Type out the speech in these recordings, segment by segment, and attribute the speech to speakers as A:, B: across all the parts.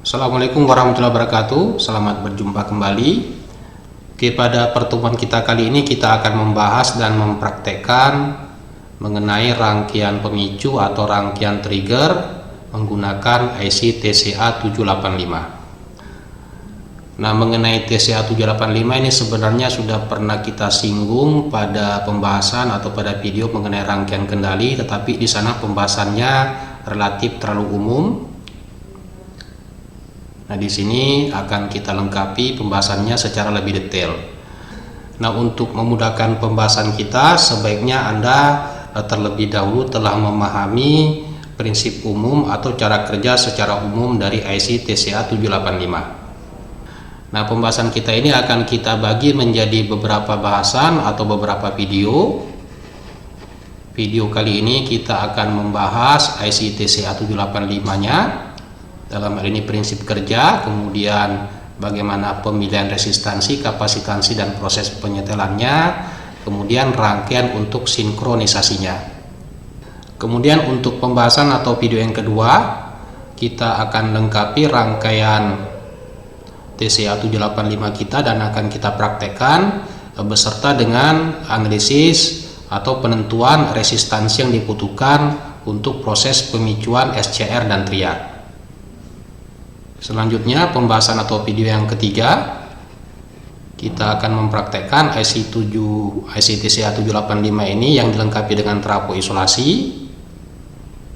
A: Assalamualaikum warahmatullahi wabarakatuh. Selamat berjumpa kembali. Pada pertemuan kita kali ini kita akan membahas dan mempraktekkan mengenai rangkaian pemicu atau rangkaian trigger menggunakan IC TCA 785. Nah, mengenai TCA 785 ini sebenarnya sudah pernah kita singgung pada pembahasan atau pada video mengenai rangkaian kendali, tetapi di sana pembahasannya relatif terlalu umum. Nah, di sini akan kita lengkapi pembahasannya secara lebih detail. Nah, untuk memudahkan pembahasan kita, sebaiknya Anda terlebih dahulu telah memahami prinsip umum atau cara kerja secara umum dari IC TCA 785. Nah, pembahasan kita ini akan kita bagi menjadi beberapa bahasan atau beberapa video. Video kali ini kita akan membahas IC TCA 785-nya. Dalam hal ini prinsip kerja, kemudian bagaimana pemilihan resistansi, kapasitansi, dan proses penyetelannya, kemudian rangkaian untuk sinkronisasinya. Kemudian untuk pembahasan atau video yang kedua, kita akan lengkapi rangkaian TCA 785 kita dan akan kita praktekkan beserta dengan analisis atau penentuan resistansi yang dibutuhkan untuk proses pemicuan SCR dan triak. Selanjutnya pembahasan atau video yang ketiga, kita akan mempraktekkan IC TCA 785 ini yang dilengkapi dengan trafo isolasi.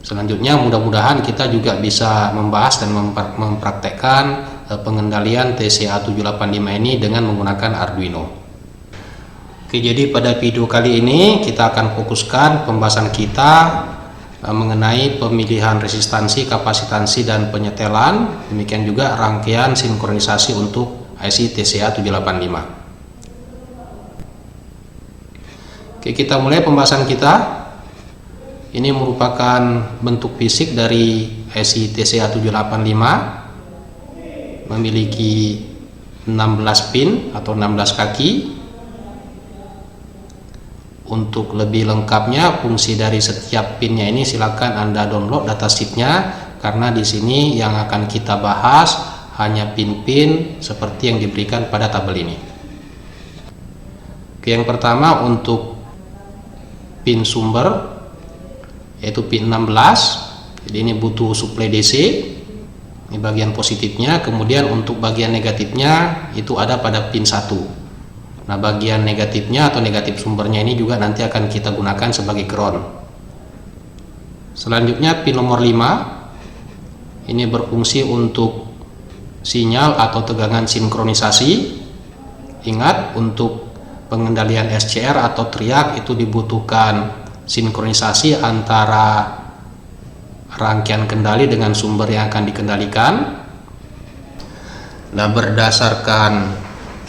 A: Selanjutnya mudah-mudahan kita juga bisa membahas dan mempraktekkan pengendalian TCA 785 ini dengan menggunakan Arduino. Oke, jadi pada video kali ini kita akan fokuskan pembahasan kita mengenai pemilihan resistansi, kapasitansi, dan penyetelan, demikian juga rangkaian sinkronisasi untuk IC TCA 785. Oke, kita mulai pembahasan kita. Ini merupakan bentuk fisik dari IC TCA 785, memiliki 16 pin atau 16 kaki. Untuk lebih lengkapnya fungsi dari setiap pinnya ini silakan Anda download datasheetnya, karena di sini yang akan kita bahas hanya pin-pin seperti yang diberikan pada tabel ini. Oke, yang pertama untuk pin sumber yaitu pin 16. Jadi ini butuh suplai DC. Ini bagian positifnya, kemudian untuk bagian negatifnya itu ada pada pin 1. Nah, bagian negatifnya atau negatif sumbernya ini juga nanti akan kita gunakan sebagai ground. Selanjutnya pin nomor 5 ini berfungsi untuk sinyal atau tegangan sinkronisasi. Ingat, untuk pengendalian SCR atau triak itu dibutuhkan sinkronisasi antara rangkaian kendali dengan sumber yang akan dikendalikan. Nah, berdasarkan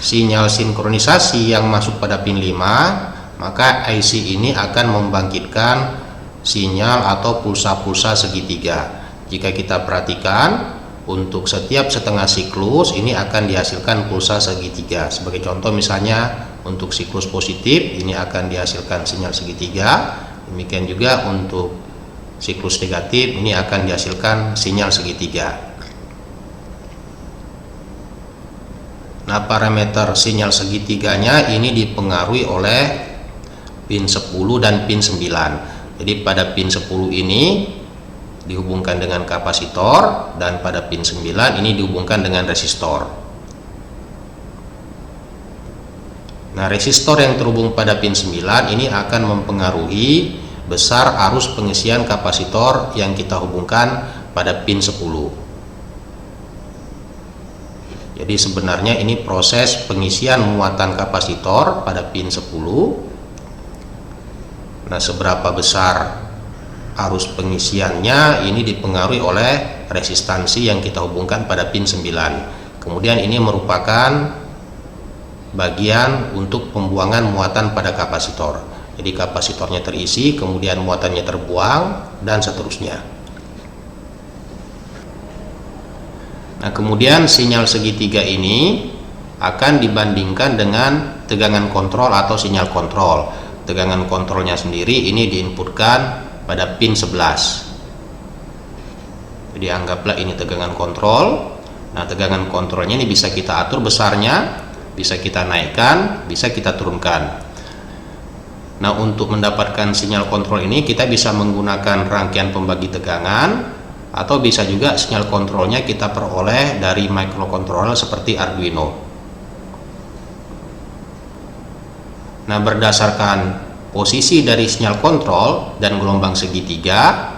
A: sinyal sinkronisasi yang masuk pada pin 5, maka IC ini akan membangkitkan sinyal atau pulsa-pulsa segitiga. Jika kita perhatikan, untuk setiap setengah siklus ini akan dihasilkan pulsa segitiga. Sebagai contoh misalnya untuk siklus positif ini akan dihasilkan sinyal segitiga. Demikian juga untuk siklus negatif ini akan dihasilkan sinyal segitiga. Nah, parameter sinyal segitiganya ini dipengaruhi oleh pin 10 dan pin 9. Jadi pada pin 10 ini dihubungkan dengan kapasitor, dan pada pin 9 ini dihubungkan dengan resistor. Nah, resistor yang terhubung pada pin 9 ini akan mempengaruhi besar arus pengisian kapasitor yang kita hubungkan pada pin 10. Jadi sebenarnya ini proses pengisian muatan kapasitor pada pin 10. Nah, seberapa besar arus pengisiannya ini dipengaruhi oleh resistansi yang kita hubungkan pada pin 9. Kemudian ini merupakan bagian untuk pembuangan muatan pada kapasitor. Jadi kapasitornya terisi, kemudian muatannya terbuang, dan seterusnya. Nah, kemudian sinyal segitiga ini akan dibandingkan dengan tegangan kontrol atau sinyal kontrol. Tegangan kontrolnya sendiri ini diinputkan pada pin 11. Jadi anggaplah ini tegangan kontrol. Nah, tegangan kontrolnya ini bisa kita atur besarnya, bisa kita naikkan, bisa kita turunkan. Nah, untuk mendapatkan sinyal kontrol ini kita bisa menggunakan rangkaian pembagi tegangan, atau bisa juga sinyal kontrolnya kita peroleh dari microcontroller seperti Arduino. Nah, berdasarkan posisi dari sinyal kontrol dan gelombang segitiga,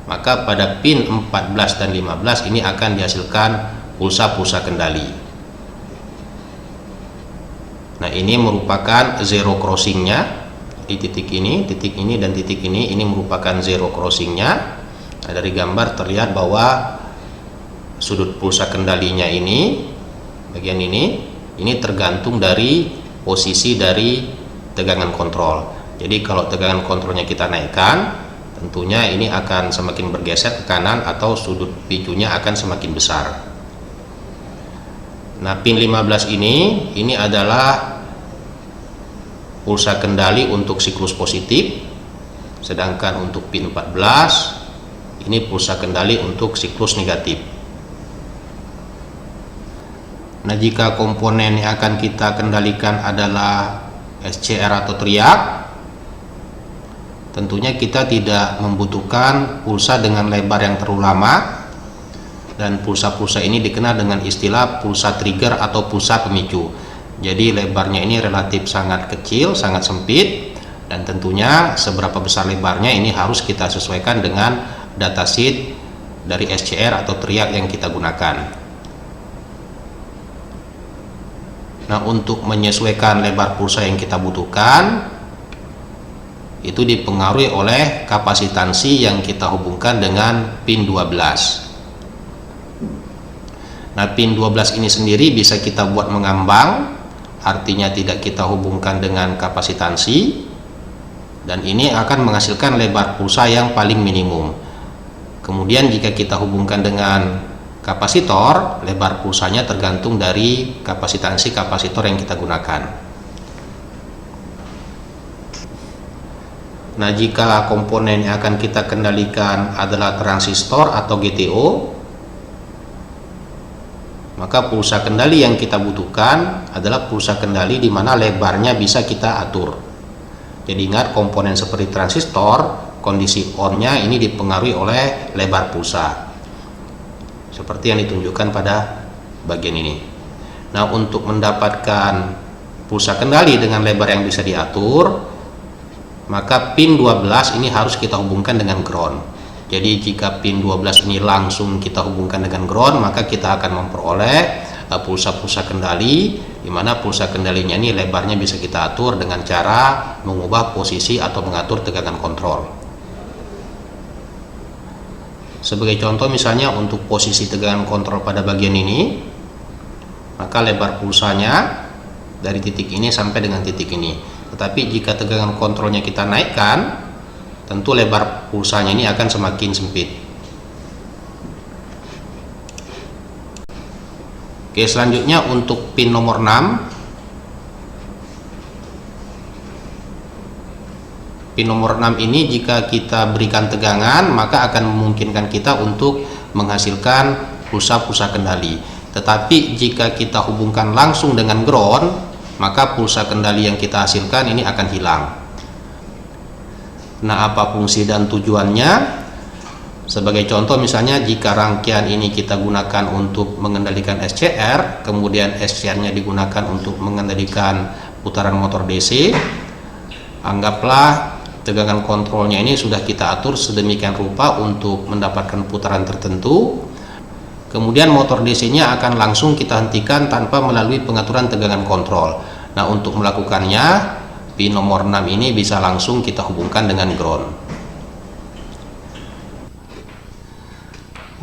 A: maka pada pin 14 dan 15 ini akan dihasilkan pulsa-pulsa kendali. Nah, ini merupakan zero crossingnya. Di titik ini dan titik ini merupakan zero crossingnya. Nah, dari gambar terlihat bahwa sudut pulsa kendalinya ini, bagian ini tergantung dari posisi dari tegangan kontrol. Jadi kalau tegangan kontrolnya kita naikkan, tentunya ini akan semakin bergeser ke kanan atau sudut picunya akan semakin besar. Nah, pin 15 ini adalah pulsa kendali untuk siklus positif, sedangkan untuk pin 14 ini pulsa kendali untuk siklus negatif. Nah, jika komponen yang akan kita kendalikan adalah SCR atau teriak, tentunya kita tidak membutuhkan pulsa dengan lebar yang terlalu lama, dan pulsa-pulsa ini dikenal dengan istilah pulsa trigger atau pulsa pemicu. Jadi lebarnya ini relatif sangat kecil, sangat sempit, dan tentunya seberapa besar lebarnya ini harus kita sesuaikan dengan datasheet dari SCR atau teriak yang kita gunakan. Nah, untuk menyesuaikan lebar pulsa yang kita butuhkan itu dipengaruhi oleh kapasitansi yang kita hubungkan dengan pin 12. Nah, pin 12 ini sendiri bisa kita buat mengambang, artinya tidak kita hubungkan dengan kapasitansi, dan ini akan menghasilkan lebar pulsa yang paling minimum. Kemudian jika kita hubungkan dengan kapasitor, lebar pulsanya tergantung dari kapasitansi kapasitor yang kita gunakan. Nah, jika komponen yang akan kita kendalikan adalah transistor atau GTO, maka pulsa kendali yang kita butuhkan adalah pulsa kendali di mana lebarnya bisa kita atur. Jadi ingat, komponen seperti transistor, kondisi on-nya ini dipengaruhi oleh lebar pulsa, seperti yang ditunjukkan pada bagian ini. Nah, untuk mendapatkan pulsa kendali dengan lebar yang bisa diatur, maka pin 12 ini harus kita hubungkan dengan ground. Jadi jika pin 12 ini langsung kita hubungkan dengan ground, maka kita akan memperoleh pulsa-pulsa kendali, di mana pulsa kendalinya ini lebarnya bisa kita atur dengan cara mengubah posisi atau mengatur tegangan kontrol. Sebagai contoh, misalnya untuk posisi tegangan kontrol pada bagian ini, maka lebar pulsanya dari titik ini sampai dengan titik ini. Tetapi jika tegangan kontrolnya kita naikkan, tentu lebar pulsanya ini akan semakin sempit. Oke, selanjutnya untuk pin nomor 6. Pin nomor 6 ini jika kita berikan tegangan, maka akan memungkinkan kita untuk menghasilkan pulsa-pulsa kendali. Tetapi jika kita hubungkan langsung dengan ground, maka pulsa kendali yang kita hasilkan ini akan hilang. Nah, apa fungsi dan tujuannya? Sebagai contoh, misalnya jika rangkaian ini kita gunakan untuk mengendalikan SCR, kemudian SCR-nya digunakan untuk mengendalikan putaran motor DC, anggaplah tegangan kontrolnya ini sudah kita atur sedemikian rupa untuk mendapatkan putaran tertentu, kemudian motor DC-nya akan langsung kita hentikan tanpa melalui pengaturan tegangan kontrol. Nah, untuk melakukannya, pin nomor 6 ini bisa langsung kita hubungkan dengan ground.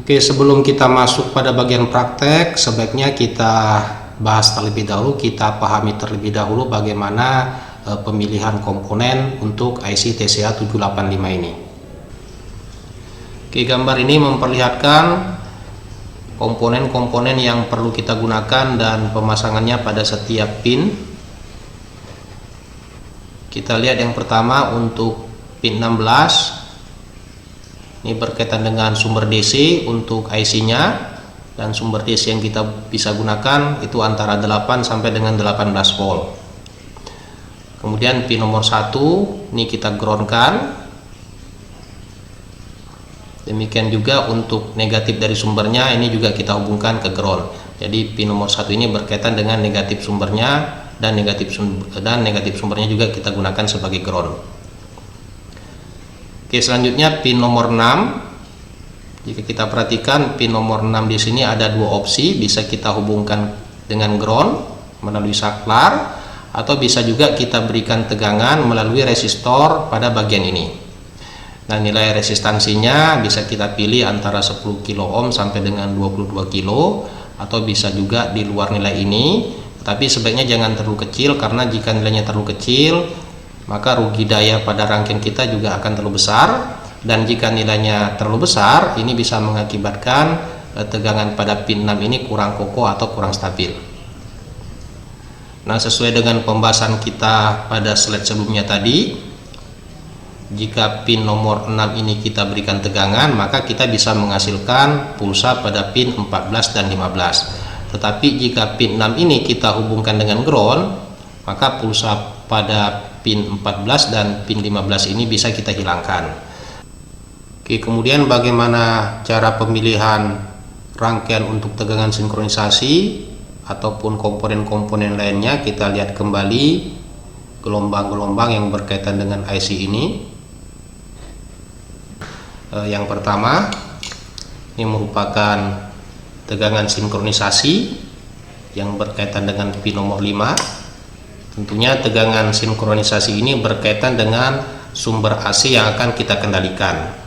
A: Oke, sebelum kita masuk pada bagian praktek, sebaiknya kita bahas terlebih dahulu, kita pahami terlebih dahulu bagaimana pemilihan komponen untuk IC TCA 785 ini. Oke, gambar ini memperlihatkan komponen-komponen yang perlu kita gunakan dan pemasangannya pada setiap pin. Kita lihat yang pertama untuk pin 16, ini berkaitan dengan sumber DC untuk IC-nya, dan sumber DC yang kita bisa gunakan itu antara 8 sampai dengan 18 volt. Kemudian pin nomor 1 ini kita groundkan. Demikian juga untuk negatif dari sumbernya ini juga kita hubungkan ke ground. Jadi pin nomor 1 ini berkaitan dengan negatif sumbernya, dan negatif sumbernya juga kita gunakan sebagai ground. Oke, selanjutnya pin nomor 6. Jika kita perhatikan pin nomor 6 di sini ada dua opsi, bisa kita hubungkan dengan ground melalui saklar, atau bisa juga kita berikan tegangan melalui resistor pada bagian ini. Nah, nilai resistansinya bisa kita pilih antara 10 kilo ohm sampai dengan 22 kilo, atau bisa juga di luar nilai ini. Tapi sebaiknya jangan terlalu kecil, karena jika nilainya terlalu kecil maka rugi daya pada rangkaian kita juga akan terlalu besar. Dan jika nilainya terlalu besar, ini bisa mengakibatkan tegangan pada pin 6 ini kurang kokoh atau kurang stabil. Nah, sesuai dengan pembahasan kita pada slide sebelumnya tadi, jika pin nomor 6 ini kita berikan tegangan, maka kita bisa menghasilkan pulsa pada pin 14 dan 15. Tetapi jika pin 6 ini kita hubungkan dengan ground, maka pulsa pada pin 14 dan pin 15 ini bisa kita hilangkan. Oke, kemudian bagaimana cara pemilihan rangkaian untuk tegangan sinkronisasi ataupun komponen-komponen lainnya? Kita lihat kembali gelombang-gelombang yang berkaitan dengan IC ini. Yang pertama, ini merupakan tegangan sinkronisasi yang berkaitan dengan pin nomor 5. Tentunya tegangan sinkronisasi ini berkaitan dengan sumber AC yang akan kita kendalikan.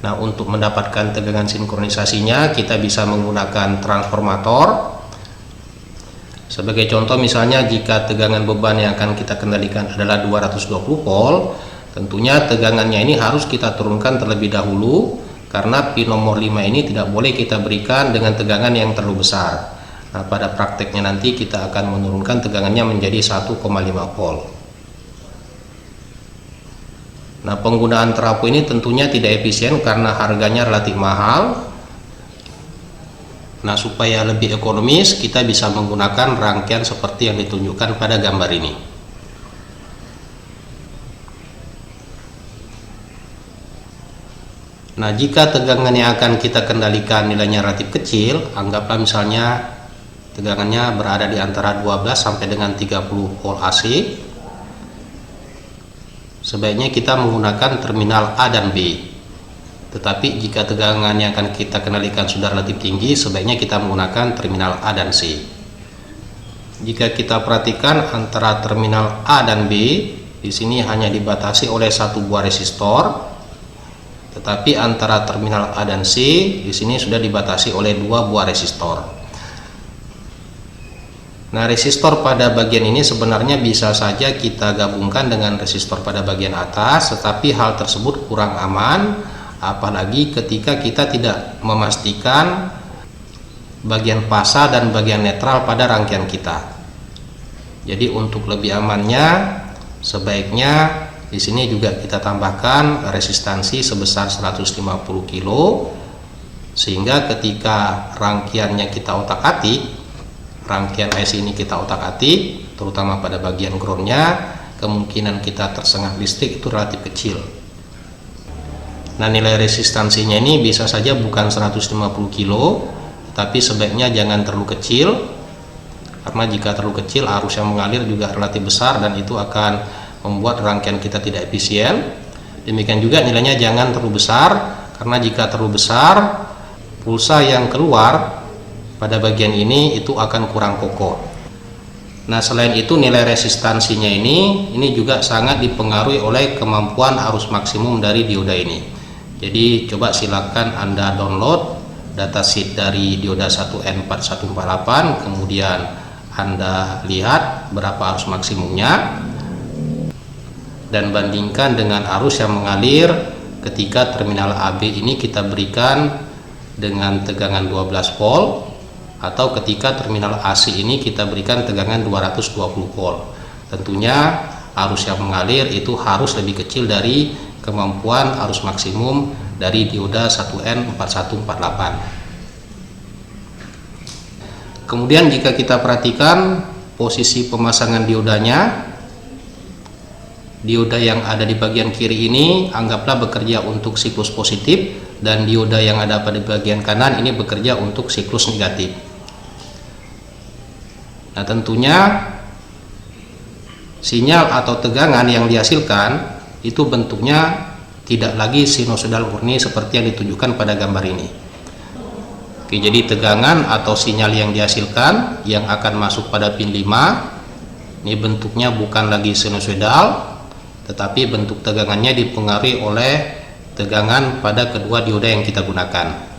A: Nah, untuk mendapatkan tegangan sinkronisasinya kita bisa menggunakan transformator. Sebagai contoh, misalnya jika tegangan beban yang akan kita kendalikan adalah 220 volt, tentunya tegangannya ini harus kita turunkan terlebih dahulu, karena pin nomor 5 ini tidak boleh kita berikan dengan tegangan yang terlalu besar. Nah, pada prakteknya nanti kita akan menurunkan tegangannya menjadi 1,5 volt. Nah, penggunaan trafo ini tentunya tidak efisien karena harganya relatif mahal. Nah, supaya lebih ekonomis, kita bisa menggunakan rangkaian seperti yang ditunjukkan pada gambar ini. Nah, jika tegangan yang akan kita kendalikan nilainya relatif kecil, anggaplah misalnya tegangannya berada di antara 12 sampai dengan 30 volt AC, sebaiknya kita menggunakan terminal A dan B. Tetapi jika tegangan yang akan kita kendalikan sudah relatif tinggi, sebaiknya kita menggunakan terminal A dan C. Jika kita perhatikan antara terminal A dan B, di sini hanya dibatasi oleh satu buah resistor, tetapi antara terminal A dan C di sini sudah dibatasi oleh dua buah resistor. Nah, resistor pada bagian ini sebenarnya bisa saja kita gabungkan dengan resistor pada bagian atas, tetapi hal tersebut kurang aman, apalagi ketika kita tidak memastikan bagian fasa dan bagian netral pada rangkaian kita. Jadi untuk lebih amannya, sebaiknya di sini juga kita tambahkan resistansi sebesar 150 kilo, sehingga ketika rangkaiannya kita otak-atik, rangkaian IC ini kita otak-atik, terutama pada bagian groundnya, kemungkinan kita tersengat listrik itu relatif kecil. Nah, nilai resistansinya ini bisa saja bukan 150 kilo, tapi sebaiknya jangan terlalu kecil, karena jika terlalu kecil arus yang mengalir juga relatif besar dan itu akan membuat rangkaian kita tidak efisien. Demikian juga nilainya jangan terlalu besar, karena jika terlalu besar, pulsa yang keluar pada bagian ini itu akan kurang kokoh. Nah, selain itu nilai resistansinya ini juga sangat dipengaruhi oleh kemampuan arus maksimum dari dioda ini. Jadi coba silakan Anda download datasheet dari dioda 1N4148, kemudian Anda lihat berapa arus maksimumnya dan bandingkan dengan arus yang mengalir ketika terminal AB ini kita berikan dengan tegangan 12 volt, atau ketika terminal AC ini kita berikan tegangan 220 volt. Tentunya arus yang mengalir itu harus lebih kecil dari kemampuan arus maksimum dari dioda 1N4148. Kemudian jika kita perhatikan posisi pemasangan diodanya, dioda yang ada di bagian kiri ini anggaplah bekerja untuk siklus positif, dan dioda yang ada pada bagian kanan ini bekerja untuk siklus negatif. Nah, tentunya sinyal atau tegangan yang dihasilkan itu bentuknya tidak lagi sinusoidal murni seperti yang ditunjukkan pada gambar ini. Oke, jadi tegangan atau sinyal yang dihasilkan yang akan masuk pada pin 5 ini bentuknya bukan lagi sinusoidal, tetapi bentuk tegangannya dipengaruhi oleh tegangan pada kedua dioda yang kita gunakan.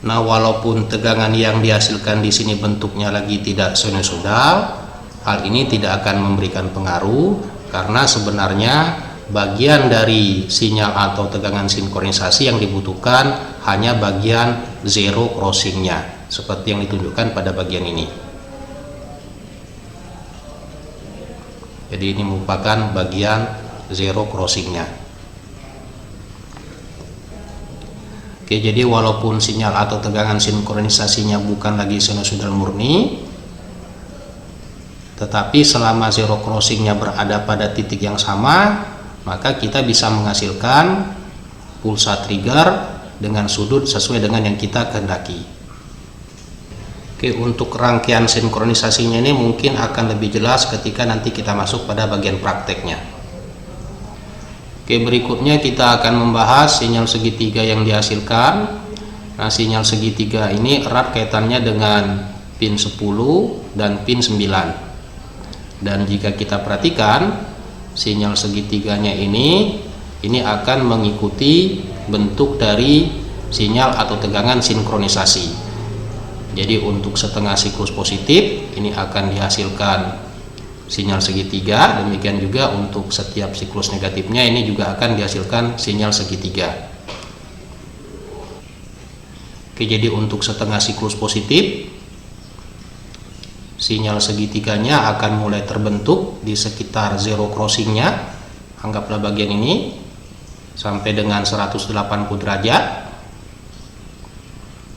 A: Nah, walaupun tegangan yang dihasilkan di sini bentuknya lagi tidak sinusoidal, hal ini tidak akan memberikan pengaruh karena sebenarnya bagian dari sinyal atau tegangan sinkronisasi yang dibutuhkan hanya bagian zero crossingnya, seperti yang ditunjukkan pada bagian ini. Jadi ini merupakan bagian zero crossingnya. Oke, jadi walaupun sinyal atau tegangan sinkronisasinya bukan lagi sinusoidal murni, tetapi selama zero crossingnya berada pada titik yang sama, maka kita bisa menghasilkan pulsa trigger dengan sudut sesuai dengan yang kita kehendaki. Oke, untuk rangkaian sinkronisasinya ini mungkin akan lebih jelas ketika nanti kita masuk pada bagian prakteknya. Oke, berikutnya kita akan membahas sinyal segitiga yang dihasilkan. Nah, sinyal segitiga ini erat kaitannya dengan pin 10 dan pin 9. Dan jika kita perhatikan sinyal segitiganya ini akan mengikuti bentuk dari sinyal atau tegangan sinkronisasi. Jadi untuk setengah siklus positif ini akan dihasilkan sinyal segitiga, demikian juga untuk setiap siklus negatifnya ini juga akan dihasilkan sinyal segitiga. Oke, jadi untuk setengah siklus positif sinyal segitiganya akan mulai terbentuk di sekitar zero crossingnya, anggaplah bagian ini, sampai dengan 180 derajat.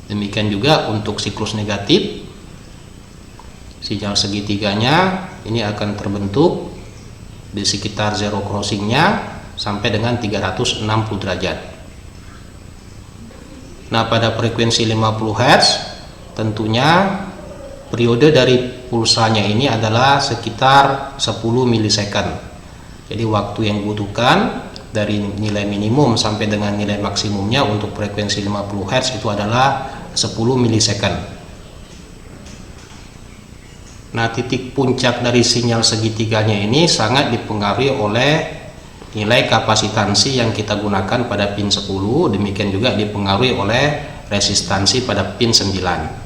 A: Demikian juga untuk siklus negatif, sinyal segitiganya ini akan terbentuk di sekitar zero crossingnya sampai dengan 360 derajat. Nah, pada frekuensi 50 Hz tentunya periode dari pulsanya ini adalah sekitar 10 milisecond. Jadi waktu yang dibutuhkan dari nilai minimum sampai dengan nilai maksimumnya untuk frekuensi 50 Hz itu adalah 10 milisecond. Nah, titik puncak dari sinyal segitiganya ini sangat dipengaruhi oleh nilai kapasitansi yang kita gunakan pada pin 10, demikian juga dipengaruhi oleh resistansi pada pin 9.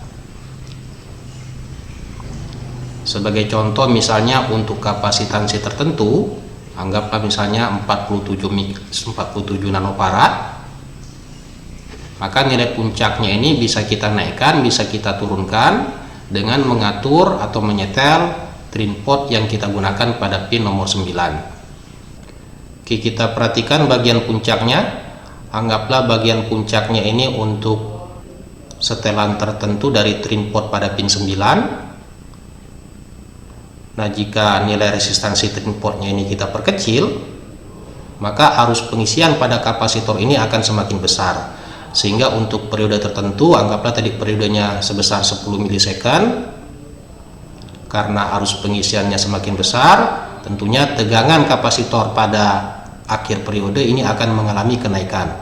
A: Sebagai contoh, misalnya untuk kapasitansi tertentu, anggaplah misalnya 47 nanofarad, maka nilai puncaknya ini bisa kita naikkan, bisa kita turunkan dengan mengatur atau menyetel trim pot yang kita gunakan pada pin nomor 9. Oke, kita perhatikan bagian puncaknya. Anggaplah bagian puncaknya ini untuk setelan tertentu dari trim pot pada pin 9. Nah, jika nilai resistansi trim potnya ini kita perkecil, maka arus pengisian pada kapasitor ini akan semakin besar, sehingga untuk periode tertentu, anggaplah tadi periodenya sebesar 10 milisecond, karena arus pengisiannya semakin besar, tentunya tegangan kapasitor pada akhir periode ini akan mengalami kenaikan,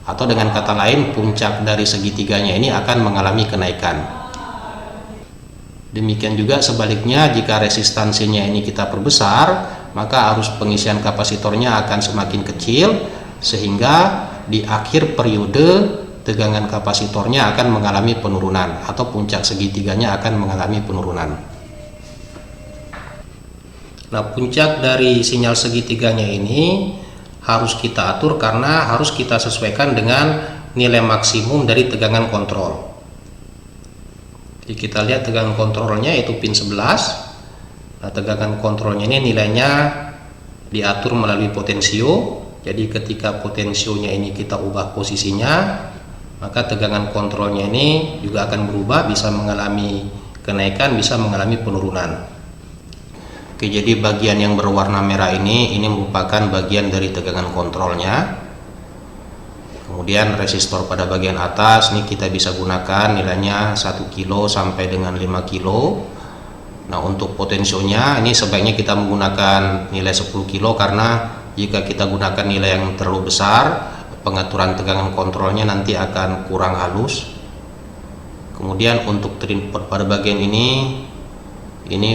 A: atau dengan kata lain puncak dari segitiganya ini akan mengalami kenaikan. Demikian juga sebaliknya, jika resistansinya ini kita perbesar, maka arus pengisian kapasitornya akan semakin kecil, sehingga di akhir periode tegangan kapasitornya akan mengalami penurunan, atau puncak segitiganya akan mengalami penurunan. Nah, puncak dari sinyal segitiganya ini harus kita atur karena harus kita sesuaikan dengan nilai maksimum dari tegangan kontrol. Jadi kita lihat tegangan kontrolnya itu pin 11. Nah, tegangan kontrolnya ini nilainya diatur melalui potensio. Jadi ketika potensionya ini kita ubah posisinya, maka tegangan kontrolnya ini juga akan berubah, bisa mengalami kenaikan, bisa mengalami penurunan. Oke, jadi bagian yang berwarna merah ini merupakan bagian dari tegangan kontrolnya. Kemudian resistor pada bagian atas ini kita bisa gunakan nilainya 1 kilo sampai dengan 5 kilo. Nah, untuk potensionya ini sebaiknya kita menggunakan nilai 10 kilo karena jika kita gunakan nilai yang terlalu besar, pengaturan tegangan kontrolnya nanti akan kurang halus. Kemudian untuk trim pot pada bagian ini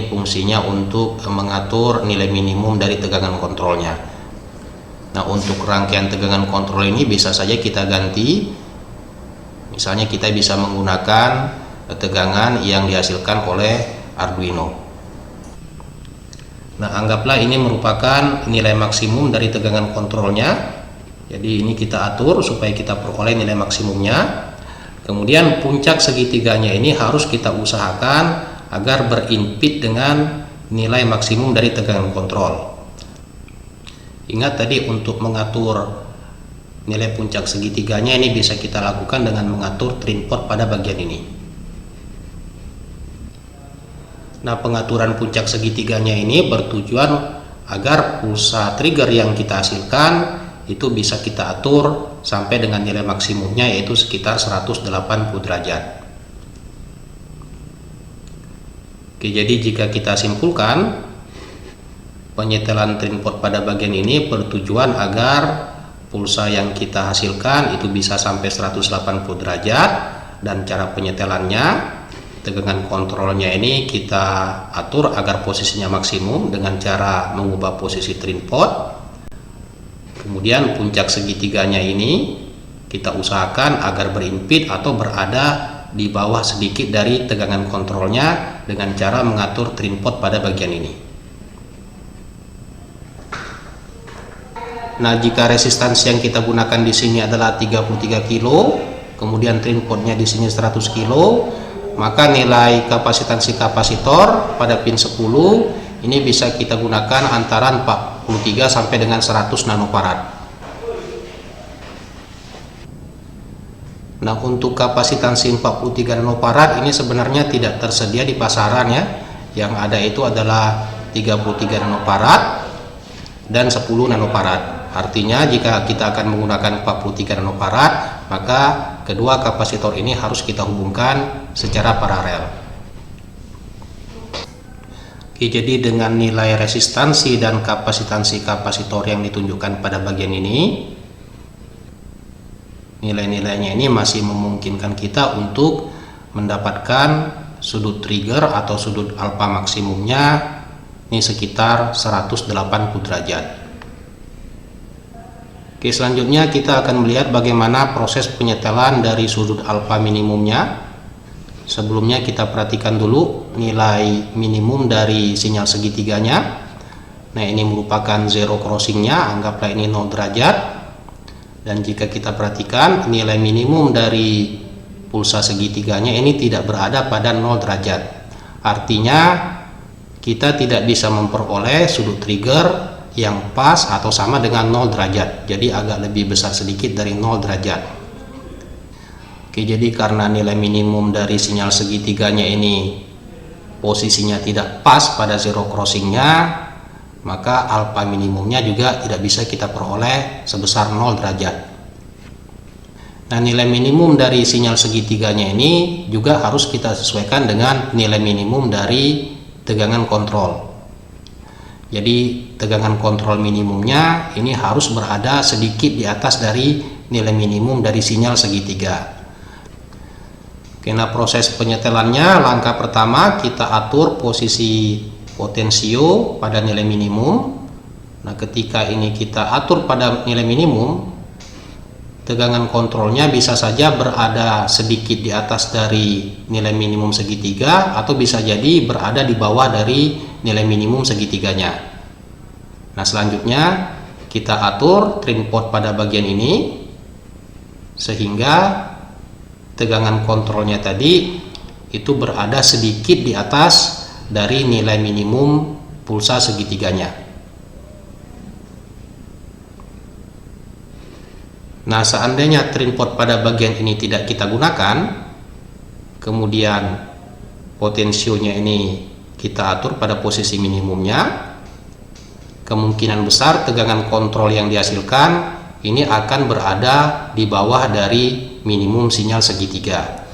A: fungsinya untuk mengatur nilai minimum dari tegangan kontrolnya. Nah, untuk rangkaian tegangan kontrol ini bisa saja kita ganti. Misalnya kita bisa menggunakan tegangan yang dihasilkan oleh Arduino. Nah, anggaplah ini merupakan nilai maksimum dari tegangan kontrolnya. Jadi ini kita atur supaya kita peroleh nilai maksimumnya. Kemudian puncak segitiganya ini harus kita usahakan agar berimpit dengan nilai maksimum dari tegangan kontrol. Ingat tadi untuk mengatur nilai puncak segitiganya ini bisa kita lakukan dengan mengatur trim pot pada bagian ini. Nah, pengaturan puncak segitiganya ini bertujuan agar pulsa trigger yang kita hasilkan itu bisa kita atur sampai dengan nilai maksimumnya, yaitu sekitar 180 derajat. Oke, jadi jika kita simpulkan, penyetelan trim pot pada bagian ini bertujuan agar pulsa yang kita hasilkan itu bisa sampai 180 derajat, dan cara penyetelannya, tegangan kontrolnya ini kita atur agar posisinya maksimum dengan cara mengubah posisi trim pot. Kemudian puncak segitiganya ini kita usahakan agar berimpit atau berada di bawah sedikit dari tegangan kontrolnya dengan cara mengatur trim pot pada bagian ini. Nah, jika resistansi yang kita gunakan di sini adalah 33 kilo, kemudian trim potnya di sini 100 kilo, maka nilai kapasitansi kapasitor pada pin 10 ini bisa kita gunakan antara 43 sampai dengan 100 nanofarad. Nah, untuk kapasitansi 43 nanofarad ini sebenarnya tidak tersedia di pasaran ya. Yang ada itu adalah 33 nanofarad dan 10 nanofarad. Artinya jika kita akan menggunakan 43 nanofarad, maka kedua kapasitor ini harus kita hubungkan secara paralel. Oke, jadi dengan nilai resistansi dan kapasitansi kapasitor yang ditunjukkan pada bagian ini, nilai-nilainya ini masih memungkinkan kita untuk mendapatkan sudut trigger atau sudut alfa maksimumnya ini sekitar 180 derajat. Oke, selanjutnya kita akan melihat bagaimana proses penyetelan dari sudut alfa minimumnya. Sebelumnya kita perhatikan dulu nilai minimum dari sinyal segitiganya. Nah, ini merupakan zero crossingnya, anggaplah ini 0 derajat. Dan jika kita perhatikan nilai minimum dari pulsa segitiganya ini tidak berada pada 0 derajat. Artinya kita tidak bisa memperoleh sudut trigger yang pas atau sama dengan 0 derajat. Jadi agak lebih besar sedikit dari 0 derajat. Oke, jadi karena nilai minimum dari sinyal segitiganya ini posisinya tidak pas pada zero crossingnya, maka alfa minimumnya juga tidak bisa kita peroleh sebesar 0 derajat. Nah, nilai minimum dari sinyal segitiganya ini juga harus kita sesuaikan dengan nilai minimum dari tegangan kontrol. Jadi tegangan kontrol minimumnya ini harus berada sedikit di atas dari nilai minimum dari sinyal segitiga. Karena proses penyetelannya, langkah pertama kita atur posisi potensio pada nilai minimum. Nah, ketika ini kita atur pada nilai minimum, tegangan kontrolnya bisa saja berada sedikit di atas dari nilai minimum segitiga atau bisa jadi berada di bawah dari nilai minimum segitiganya. Nah, selanjutnya kita atur trim pot pada bagian ini sehingga tegangan kontrolnya tadi itu berada sedikit di atas dari nilai minimum pulsa segitiganya. Nah, seandainya train port pada bagian ini tidak kita gunakan, kemudian potensionya ini kita atur pada posisi minimumnya, kemungkinan besar tegangan kontrol yang dihasilkan ini akan berada di bawah dari minimum sinyal segitiga.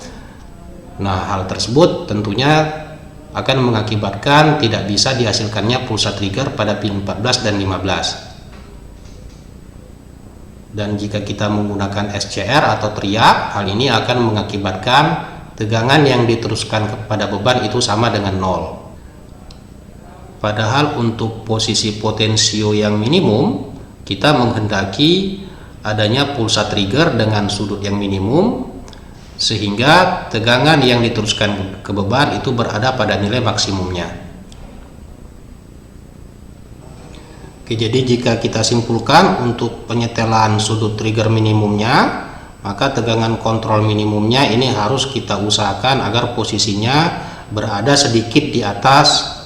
A: Nah, hal tersebut tentunya akan mengakibatkan tidak bisa dihasilkannya pulsa trigger pada pin 14 dan 15. Dan jika kita menggunakan SCR atau teriak, hal ini akan mengakibatkan tegangan yang diteruskan kepada beban itu sama dengan 0. Padahal untuk posisi potensio yang minimum, kita menghendaki adanya pulsa trigger dengan sudut yang minimum, sehingga tegangan yang diteruskan ke beban itu berada pada nilai maksimumnya. Oke, jadi jika kita simpulkan untuk penyetelan sudut trigger minimumnya, maka tegangan kontrol minimumnya ini harus kita usahakan agar posisinya berada sedikit di atas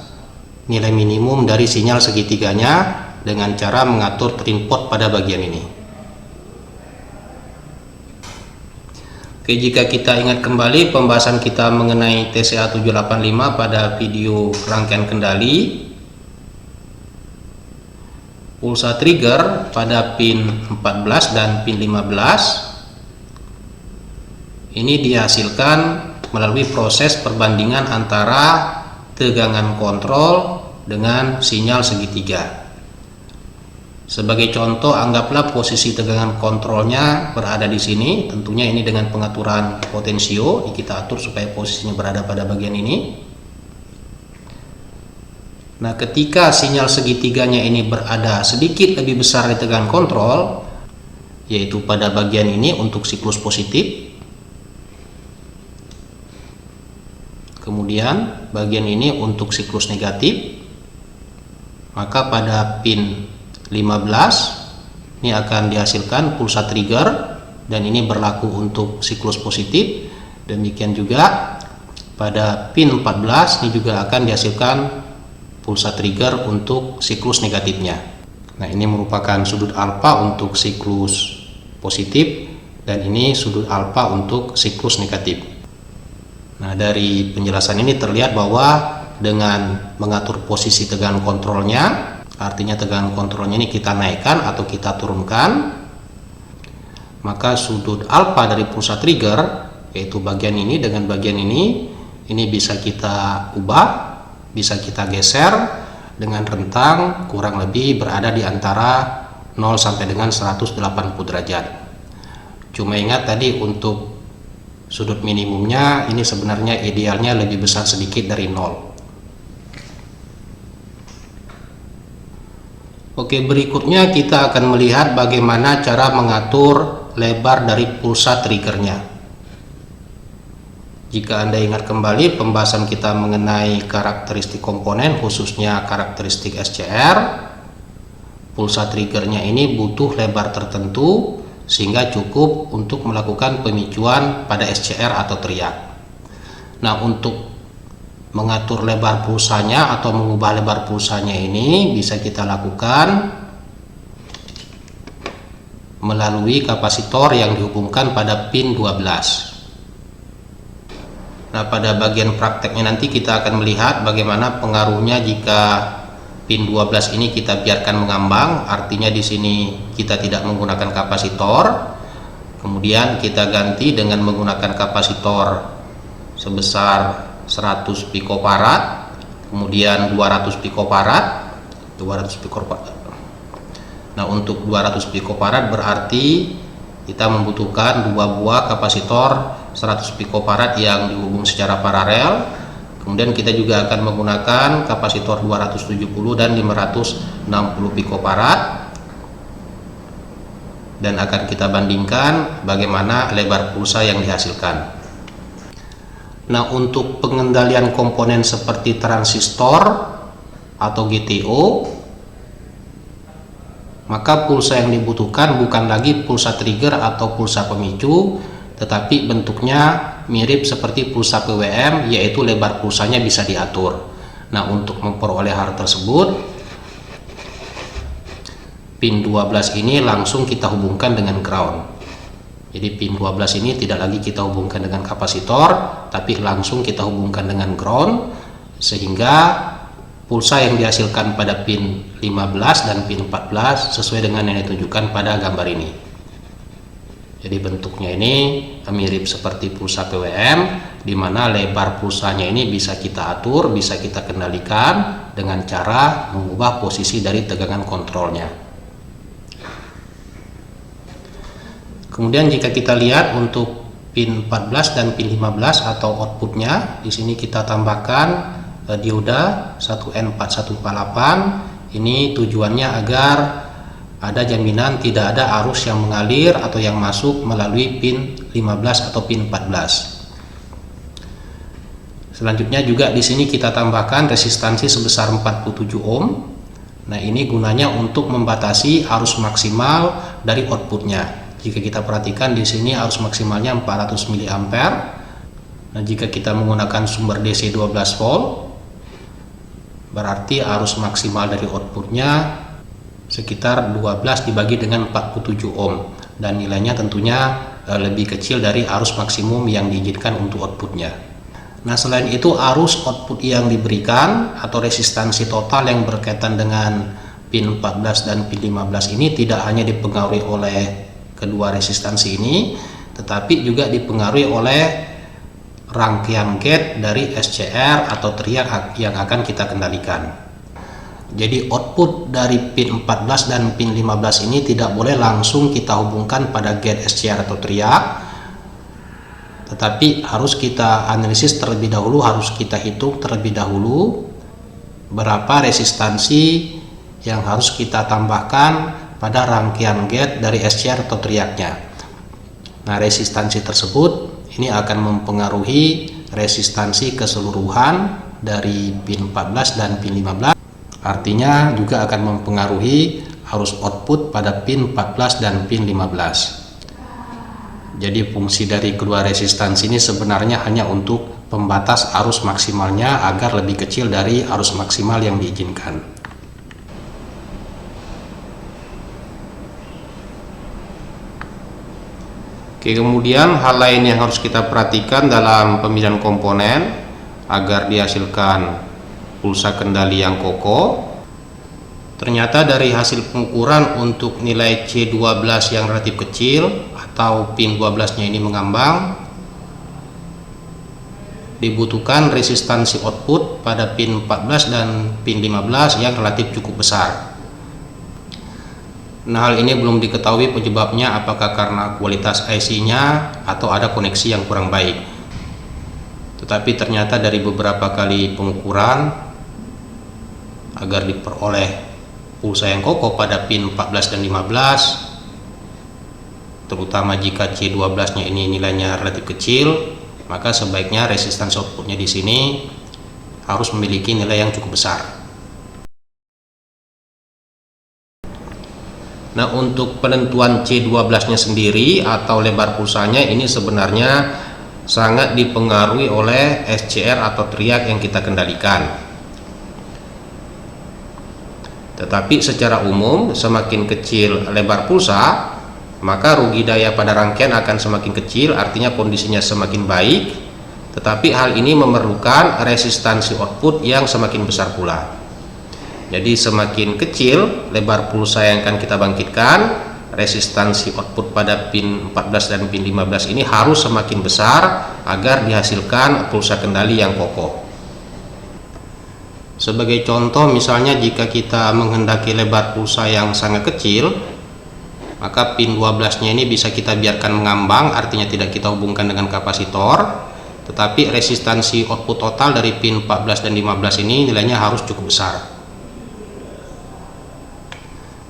A: nilai minimum dari sinyal segitiganya dengan cara mengatur train port pada bagian ini. Oke, jika kita ingat kembali pembahasan kita mengenai TCA 785 pada video rangkaian kendali, pulsa trigger pada pin 14 dan pin 15 ini dihasilkan melalui proses perbandingan antara tegangan kontrol dengan sinyal segitiga. Sebagai contoh, anggaplah posisi tegangan kontrolnya berada di sini. Tentunya ini dengan pengaturan potensio, kita atur supaya posisinya berada pada bagian ini. Nah, ketika sinyal segitiganya ini berada sedikit lebih besar di tegangan kontrol, yaitu pada bagian ini untuk siklus positif, kemudian bagian ini untuk siklus negatif, maka pada pin 15 ini akan dihasilkan pulsa trigger, dan ini berlaku untuk siklus positif. Demikian juga pada pin 14 ini juga akan dihasilkan pulsa trigger untuk siklus negatifnya. Nah, ini merupakan sudut alfa untuk siklus positif, dan ini sudut alfa untuk siklus negatif. Nah, dari penjelasan ini terlihat bahwa dengan mengatur posisi tegangan kontrolnya, artinya tegangan kontrolnya ini kita naikkan atau kita turunkan, maka sudut alfa dari pulsa trigger, yaitu bagian ini dengan bagian ini bisa kita ubah, bisa kita geser dengan rentang kurang lebih berada di antara 0 sampai dengan 180 derajat. Cuma ingat tadi untuk sudut minimumnya ini sebenarnya idealnya lebih besar sedikit dari 0. Oke, berikutnya kita akan melihat bagaimana cara mengatur lebar dari pulsa triggernya. Jika Anda ingat kembali pembahasan kita mengenai karakteristik komponen, khususnya karakteristik SCR, pulsa triggernya ini butuh lebar tertentu sehingga cukup untuk melakukan pemicuan pada SCR atau teriak. Nah, untuk mengatur lebar pulsanya atau mengubah lebar pulsanya ini bisa kita lakukan melalui kapasitor yang dihubungkan pada pin 12. Nah, pada bagian prakteknya nanti kita akan melihat bagaimana pengaruhnya jika pin 12 ini kita biarkan mengambang, artinya di sini kita tidak menggunakan kapasitor, kemudian kita ganti dengan menggunakan kapasitor sebesar 100 picofarad, kemudian 200 picofarad. Nah, untuk 200 picofarad berarti kita membutuhkan 2 buah kapasitor 100 picofarad yang dihubung secara paralel. Kemudian kita juga akan menggunakan kapasitor 270 dan 560 picofarad, dan akan kita bandingkan bagaimana lebar pulsa yang dihasilkan. Nah, untuk pengendalian komponen seperti transistor atau GTO, maka pulsa yang dibutuhkan bukan lagi pulsa trigger atau pulsa pemicu, tetapi bentuknya mirip seperti pulsa PWM, yaitu lebar pulsanya bisa diatur. Nah, untuk memperoleh hal tersebut, pin 12 ini langsung kita hubungkan dengan ground. Jadi pin 12 ini tidak lagi kita hubungkan dengan kapasitor, tapi langsung kita hubungkan dengan ground, sehingga pulsa yang dihasilkan pada pin 15 dan pin 14 sesuai dengan yang ditunjukkan pada gambar ini. Jadi bentuknya ini mirip seperti pulsa PWM, di mana lebar pulsanya ini bisa kita atur, bisa kita kendalikan dengan cara mengubah posisi dari tegangan kontrolnya. Kemudian jika kita lihat untuk pin 14 dan pin 15 atau outputnya, di sini kita tambahkan dioda 1N4148. Ini tujuannya agar ada jaminan tidak ada arus yang mengalir atau yang masuk melalui pin 15 atau pin 14. Selanjutnya juga di sini kita tambahkan resistansi sebesar 47 ohm. Nah, ini gunanya untuk membatasi arus maksimal dari outputnya. Jika kita perhatikan di sini arus maksimalnya 400 mA. Nah, jika kita menggunakan sumber DC 12 volt, berarti arus maksimal dari outputnya sekitar 12 dibagi dengan 47 ohm, dan nilainya tentunya lebih kecil dari arus maksimum yang diizinkan untuk outputnya. Nah, selain itu arus output yang diberikan atau resistansi total yang berkaitan dengan pin 14 dan pin 15 ini tidak hanya dipengaruhi oleh kedua resistansi ini, tetapi juga dipengaruhi oleh rangkaian gate dari SCR atau teriak yang akan kita kendalikan. Jadi output dari pin 14 dan pin 15 ini tidak boleh langsung kita hubungkan pada gate SCR atau teriak, tetapi harus kita analisis terlebih dahulu, harus kita hitung terlebih dahulu berapa resistansi yang harus kita tambahkan pada rangkaian gate dari SCR atau teriaknya. Nah, resistansi tersebut ini akan mempengaruhi resistansi keseluruhan dari pin 14 dan pin 15. Artinya juga akan mempengaruhi arus output pada pin 14 dan pin 15. Jadi fungsi dari kedua resistansi ini sebenarnya hanya untuk pembatas arus maksimalnya agar lebih kecil dari arus maksimal yang diizinkan. Oke, kemudian hal lain yang harus kita perhatikan dalam pemilihan komponen agar dihasilkan pulsa kendali yang kokoh. Ternyata dari hasil pengukuran untuk nilai C12 yang relatif kecil atau pin 12 nya ini mengambang, dibutuhkan resistansi output pada pin 14 dan pin 15 yang relatif cukup besar. Nah, hal ini belum diketahui penyebabnya, apakah karena kualitas IC-nya atau ada koneksi yang kurang baik. Tetapi ternyata dari beberapa kali pengukuran agar diperoleh pulsa yang kokoh pada pin 14 dan 15, terutama jika C12-nya ini nilainya relatif kecil, maka sebaiknya resistansi outputnya di sini harus memiliki nilai yang cukup besar. Nah, untuk penentuan C12-nya sendiri atau lebar pulsanya ini sebenarnya sangat dipengaruhi oleh SCR atau teriak yang kita kendalikan. Tetapi secara umum semakin kecil lebar pulsa, maka rugi daya pada rangkaian akan semakin kecil, artinya kondisinya semakin baik. Tetapi hal ini memerlukan resistansi output yang semakin besar pula. Jadi semakin kecil lebar pulsa yang akan kita bangkitkan, resistansi output pada pin 14 dan pin 15 ini harus semakin besar agar dihasilkan pulsa kendali yang kokoh. Sebagai contoh, misalnya jika kita menghendaki lebar pulsa yang sangat kecil, maka pin 12 nya ini bisa kita biarkan mengambang, artinya tidak kita hubungkan dengan kapasitor, tetapi resistansi output total dari pin 14 dan 15 ini nilainya harus cukup besar.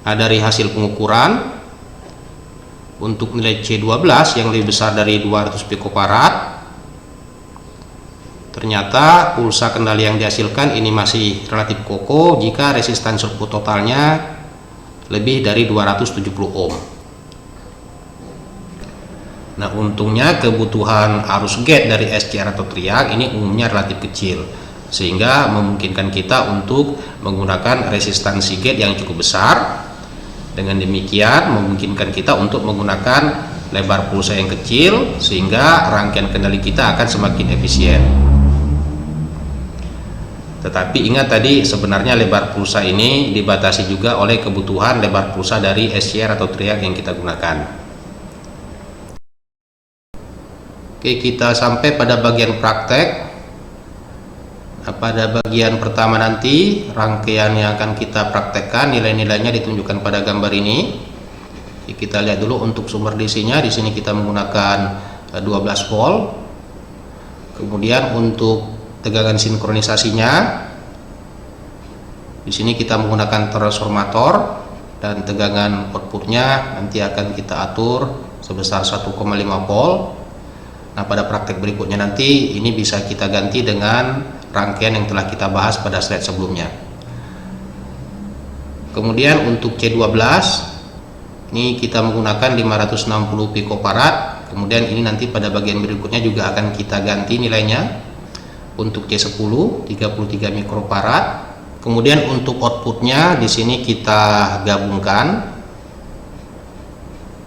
A: Nah, dari hasil pengukuran untuk nilai C12 yang lebih besar dari 200 picofarad, ternyata pulsa kendali yang dihasilkan ini masih relatif kokoh jika resistansi output totalnya lebih dari 270 ohm. Nah, untungnya kebutuhan arus gate dari SCR atau teriak ini umumnya relatif kecil, sehingga memungkinkan kita untuk menggunakan resistansi gate yang cukup besar. Dengan demikian memungkinkan kita untuk menggunakan lebar pulsa yang kecil, sehingga rangkaian kendali kita akan semakin efisien. Tetapi ingat tadi, sebenarnya lebar pulsa ini dibatasi juga oleh kebutuhan lebar pulsa dari SCR atau triac yang kita gunakan. Oke, kita sampai pada bagian praktek. Nah, pada bagian pertama nanti, rangkaian yang akan kita praktekkan, nilai-nilainya ditunjukkan pada gambar ini. Kita lihat dulu untuk sumber DC-nya. Di sini kita menggunakan 12 volt. Kemudian untuk tegangan sinkronisasinya, di sini kita menggunakan transformator, dan tegangan outputnya nanti akan kita atur sebesar 1,5 volt. Nah, pada praktek berikutnya nanti ini bisa kita ganti dengan rangkaian yang telah kita bahas pada slide sebelumnya. Kemudian untuk C12 ini kita menggunakan 560 picofarad. Kemudian ini nanti pada bagian berikutnya juga akan kita ganti nilainya. Untuk C10 33 mikrofarad. Kemudian untuk outputnya di sini kita gabungkan.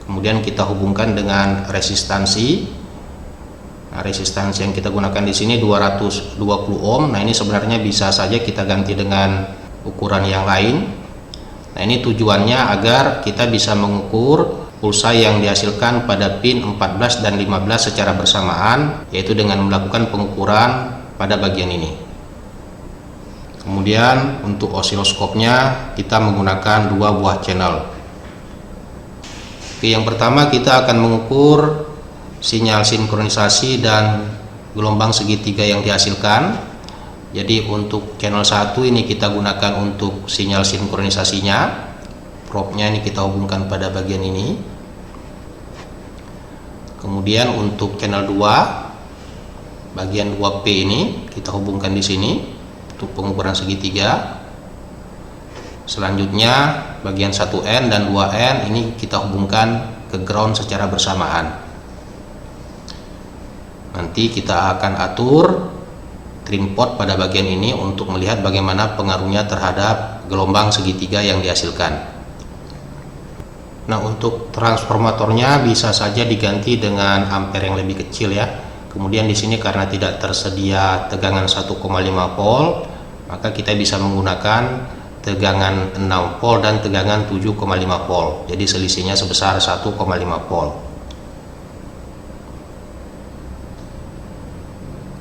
A: Kemudian kita hubungkan dengan resistansi. Nah, resistansi yang kita gunakan di sini 220 ohm. Nah, ini sebenarnya bisa saja kita ganti dengan ukuran yang lain. Nah, ini tujuannya agar kita bisa mengukur pulsa yang dihasilkan pada pin 14 dan 15 secara bersamaan, yaitu dengan melakukan pengukuran pada bagian ini. Kemudian untuk osiloskopnya kita menggunakan 2 buah channel. Oke, yang pertama kita akan mengukur sinyal sinkronisasi dan gelombang segitiga yang dihasilkan. Jadi untuk channel 1 ini kita gunakan untuk sinyal sinkronisasinya. Probe-nya ini kita hubungkan pada bagian ini. Kemudian untuk channel 2, bagian 2P ini kita hubungkan di sini untuk pengukuran segitiga. Selanjutnya bagian 1N dan 2N ini kita hubungkan ke ground secara bersamaan. Nanti kita akan atur trim pot pada bagian ini untuk melihat bagaimana pengaruhnya terhadap gelombang segitiga yang dihasilkan. Nah, untuk transformatornya bisa saja diganti dengan ampere yang lebih kecil ya. Kemudian di sini karena tidak tersedia tegangan 1,5 volt, maka kita bisa menggunakan tegangan 6 volt dan tegangan 7,5 volt. Jadi selisihnya sebesar 1,5 volt.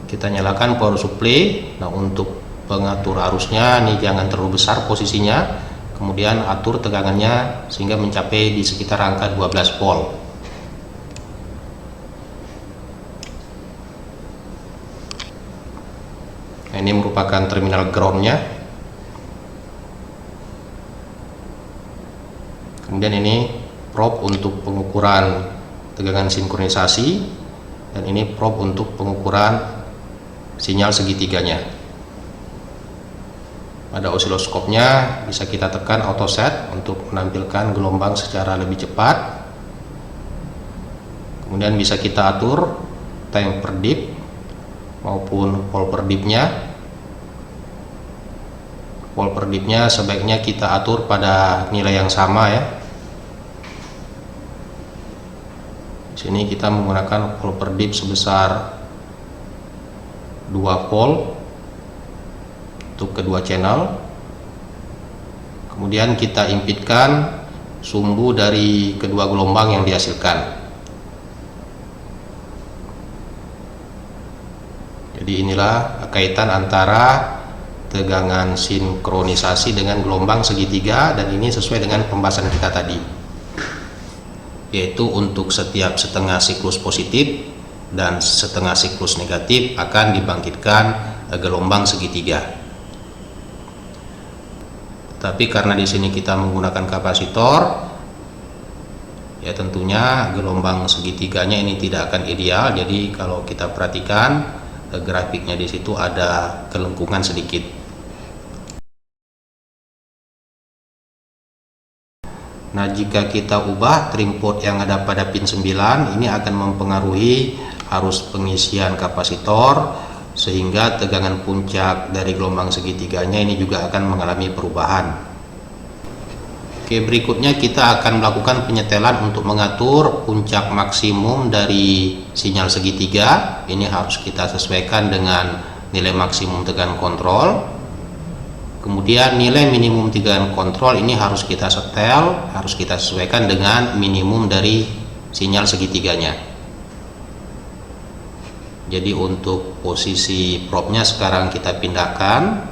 A: Kita nyalakan power supply. Nah, untuk pengatur arusnya ini jangan terlalu besar posisinya. Kemudian atur tegangannya sehingga mencapai di sekitar angka 12 volt. Ini merupakan terminal groundnya. Kemudian ini probe untuk pengukuran tegangan sinkronisasi, dan ini probe untuk pengukuran sinyal segitiganya. Pada osiloskopnya bisa kita tekan auto set untuk menampilkan gelombang secara lebih cepat. Kemudian bisa kita atur time per dip maupun volt per dipnya. Volt per dipnya sebaiknya kita atur pada nilai yang sama ya. Di sini kita menggunakan volt per dip sebesar 2 volt untuk kedua channel. Kemudian kita impitkan sumbu dari kedua gelombang yang dihasilkan. Jadi inilah kaitan antara tegangan sinkronisasi dengan gelombang segitiga, dan ini sesuai dengan pembahasan kita tadi, yaitu untuk setiap setengah siklus positif dan setengah siklus negatif akan dibangkitkan gelombang segitiga. Tapi karena di sini kita menggunakan kapasitor, ya tentunya gelombang segitiganya ini tidak akan ideal. Jadi kalau kita perhatikan grafiknya di situ ada kelengkungan sedikit. Nah, jika kita ubah trim pot yang ada pada pin 9, ini akan mempengaruhi arus pengisian kapasitor, sehingga tegangan puncak dari gelombang segitiganya ini juga akan mengalami perubahan. Oke, berikutnya kita akan melakukan penyetelan untuk mengatur puncak maksimum dari sinyal segitiga. Ini harus kita sesuaikan dengan nilai maksimum tegangan kontrol. Kemudian nilai minimum tegangan kontrol ini harus kita setel, harus kita sesuaikan dengan minimum dari sinyal segitiganya. Jadi untuk posisi probe-nya sekarang kita pindahkan.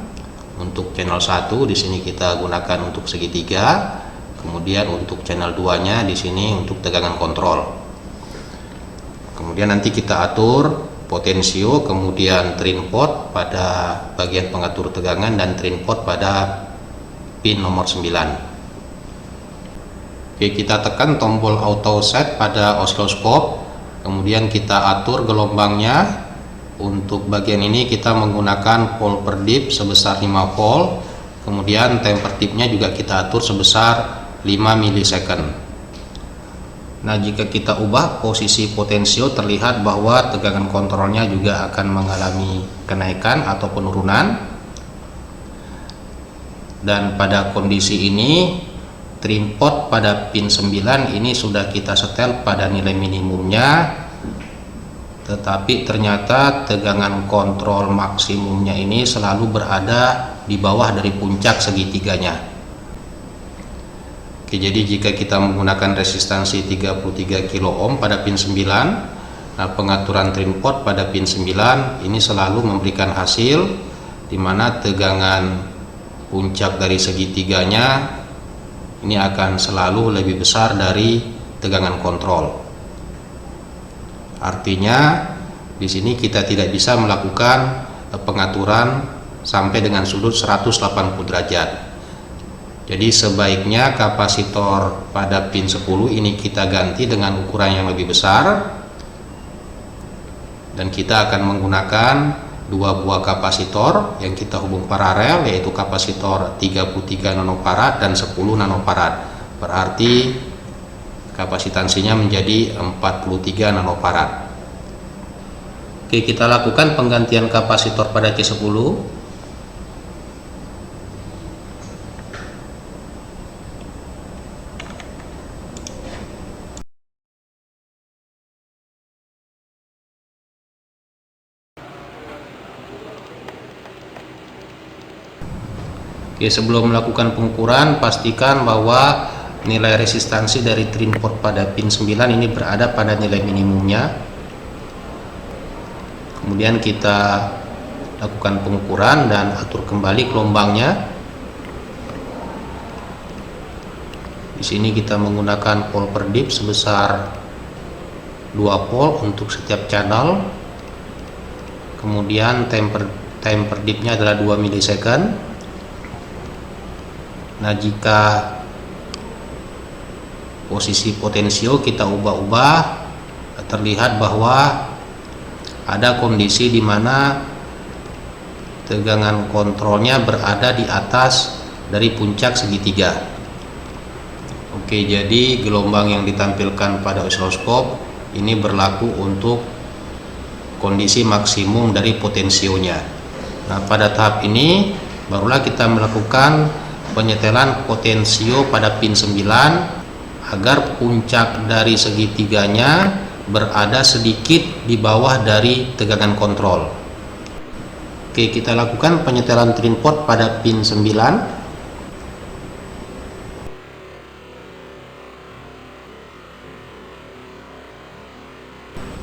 A: Untuk channel 1 di sini kita gunakan untuk segitiga. Kemudian untuk channel 2-nya di sini untuk tegangan kontrol. Kemudian nanti kita atur potensio, kemudian train pot pada bagian pengatur tegangan dan train pot pada pin nomor 9. Oke, kita tekan tombol auto set pada osiloskop. Kemudian kita atur gelombangnya. Untuk bagian ini kita menggunakan volt per dip sebesar 5 volt. Kemudian temper dipnya juga kita atur sebesar 5 milisecond. Nah, jika kita ubah posisi potensio, terlihat bahwa tegangan kontrolnya juga akan mengalami kenaikan atau penurunan. Dan pada kondisi ini trim pot pada pin 9 ini sudah kita setel pada nilai minimumnya, tetapi ternyata tegangan kontrol maksimumnya ini selalu berada di bawah dari puncak segitiganya. Oke, jadi jika kita menggunakan resistansi 33 kilo ohm pada pin 9, nah pengaturan trim pot pada pin 9 ini selalu memberikan hasil di mana tegangan puncak dari segitiganya ini akan selalu lebih besar dari tegangan kontrol. Artinya di sini kita tidak bisa melakukan pengaturan sampai dengan sudut 180 derajat. Jadi sebaiknya kapasitor pada pin 10 ini kita ganti dengan ukuran yang lebih besar, dan kita akan menggunakan dua buah kapasitor yang kita hubung paralel, yaitu kapasitor 33 nanofarad dan 10 nanofarad. Berarti kapasitansinya menjadi 43 nanofarad. Oke, kita lakukan penggantian kapasitor pada C10. Oke, sebelum melakukan pengukuran, pastikan bahwa nilai resistansi dari trim pot pada pin 9 ini berada pada nilai minimumnya. Kemudian kita lakukan pengukuran dan atur kembali gelombangnya. Di sini kita menggunakan volt per dip sebesar 2 volt untuk setiap channel. Kemudian temper dipnya adalah 2 milisecond. Nah, jika posisi potensio kita ubah-ubah, terlihat bahwa ada kondisi di mana tegangan kontrolnya berada di atas dari puncak segitiga. Oke, jadi gelombang yang ditampilkan pada osiloskop ini berlaku untuk kondisi maksimum dari potensionya. Nah, pada tahap ini barulah kita melakukan penyetelan potensio pada pin 9 agar puncak dari segitiganya berada sedikit di bawah dari tegangan kontrol. Oke, kita lakukan penyetelan trim pot pada pin 9.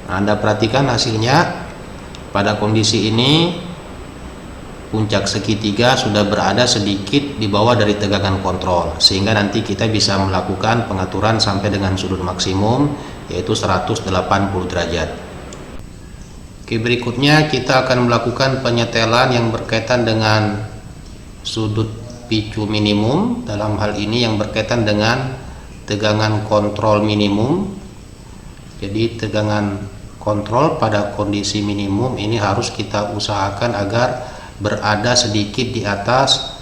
A: Anda perhatikan hasilnya. Pada kondisi ini puncak segitiga sudah berada sedikit di bawah dari tegangan kontrol, sehingga nanti kita bisa melakukan pengaturan sampai dengan sudut maksimum, yaitu 180 derajat. Oke, berikutnya kita akan melakukan penyetelan yang berkaitan dengan sudut picu minimum. Dalam hal ini yang berkaitan dengan tegangan kontrol minimum. Jadi tegangan kontrol pada kondisi minimum ini harus kita usahakan agar berada sedikit di atas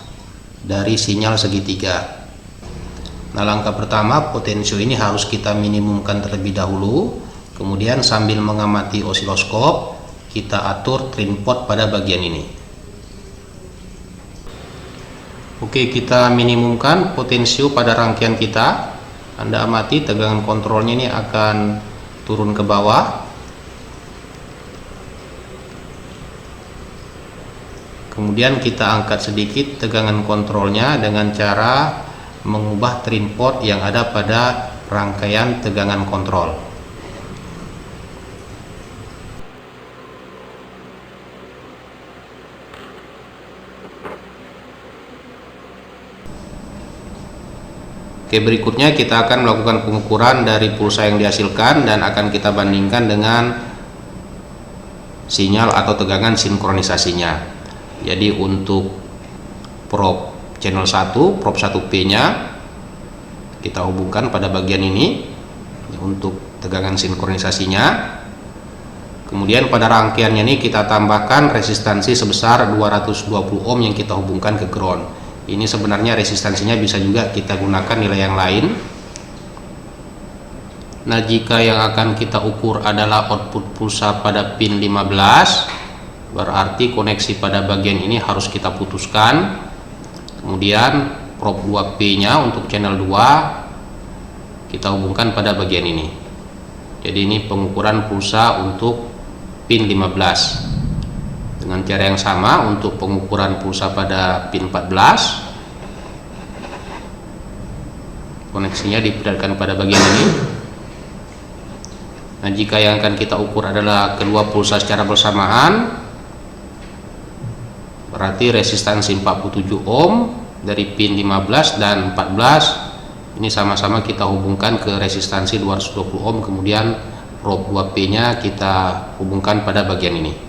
A: dari sinyal segitiga. Nah, langkah pertama, potensio ini harus kita minimumkan terlebih dahulu. Kemudian sambil mengamati osiloskop, kita atur trim pot pada bagian ini. Oke, kita minimumkan potensio pada rangkaian kita. Anda amati tegangan kontrolnya ini akan turun ke bawah. Kemudian kita angkat sedikit tegangan kontrolnya dengan cara mengubah trim port yang ada pada rangkaian tegangan kontrol. Oke, berikutnya kita akan melakukan pengukuran dari pulsa yang dihasilkan dan akan kita bandingkan dengan sinyal atau tegangan sinkronisasinya. Jadi untuk probe channel 1, probe 1P nya kita hubungkan pada bagian ini untuk tegangan sinkronisasinya. Kemudian pada rangkaiannya ini kita tambahkan resistansi sebesar 220 ohm yang kita hubungkan ke ground. Ini sebenarnya resistansinya bisa juga kita gunakan nilai yang lain. Nah, jika yang akan kita ukur adalah output pulsa pada pin 15, berarti koneksi pada bagian ini harus kita putuskan. Kemudian probe 2P nya untuk channel 2 kita hubungkan pada bagian ini. Jadi ini pengukuran pulsa untuk pin 15. Dengan cara yang sama untuk pengukuran pulsa pada pin 14, koneksinya diperlihatkan pada bagian ini. Nah, jika yang akan kita ukur adalah kedua pulsa secara bersamaan, berarti resistansi 47 ohm dari pin 15 dan 14 ini sama-sama kita hubungkan ke resistansi 220 ohm, kemudian probe 2P nya kita hubungkan pada bagian ini.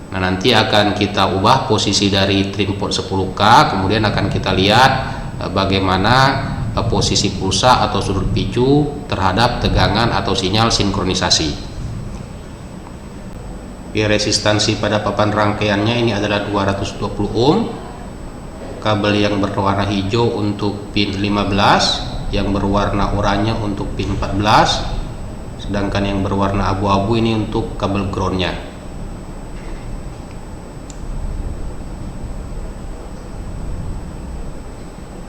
A: Nah, nanti akan kita ubah posisi dari trim port 10K, kemudian akan kita lihat bagaimana posisi pulsa atau sudut picu terhadap tegangan atau sinyal sinkronisasi. Resistansi pada papan rangkaiannya ini adalah 220 ohm. Kabel yang berwarna hijau untuk pin 15, yang berwarna oranye untuk pin 14, sedangkan yang berwarna abu-abu ini untuk kabel groundnya.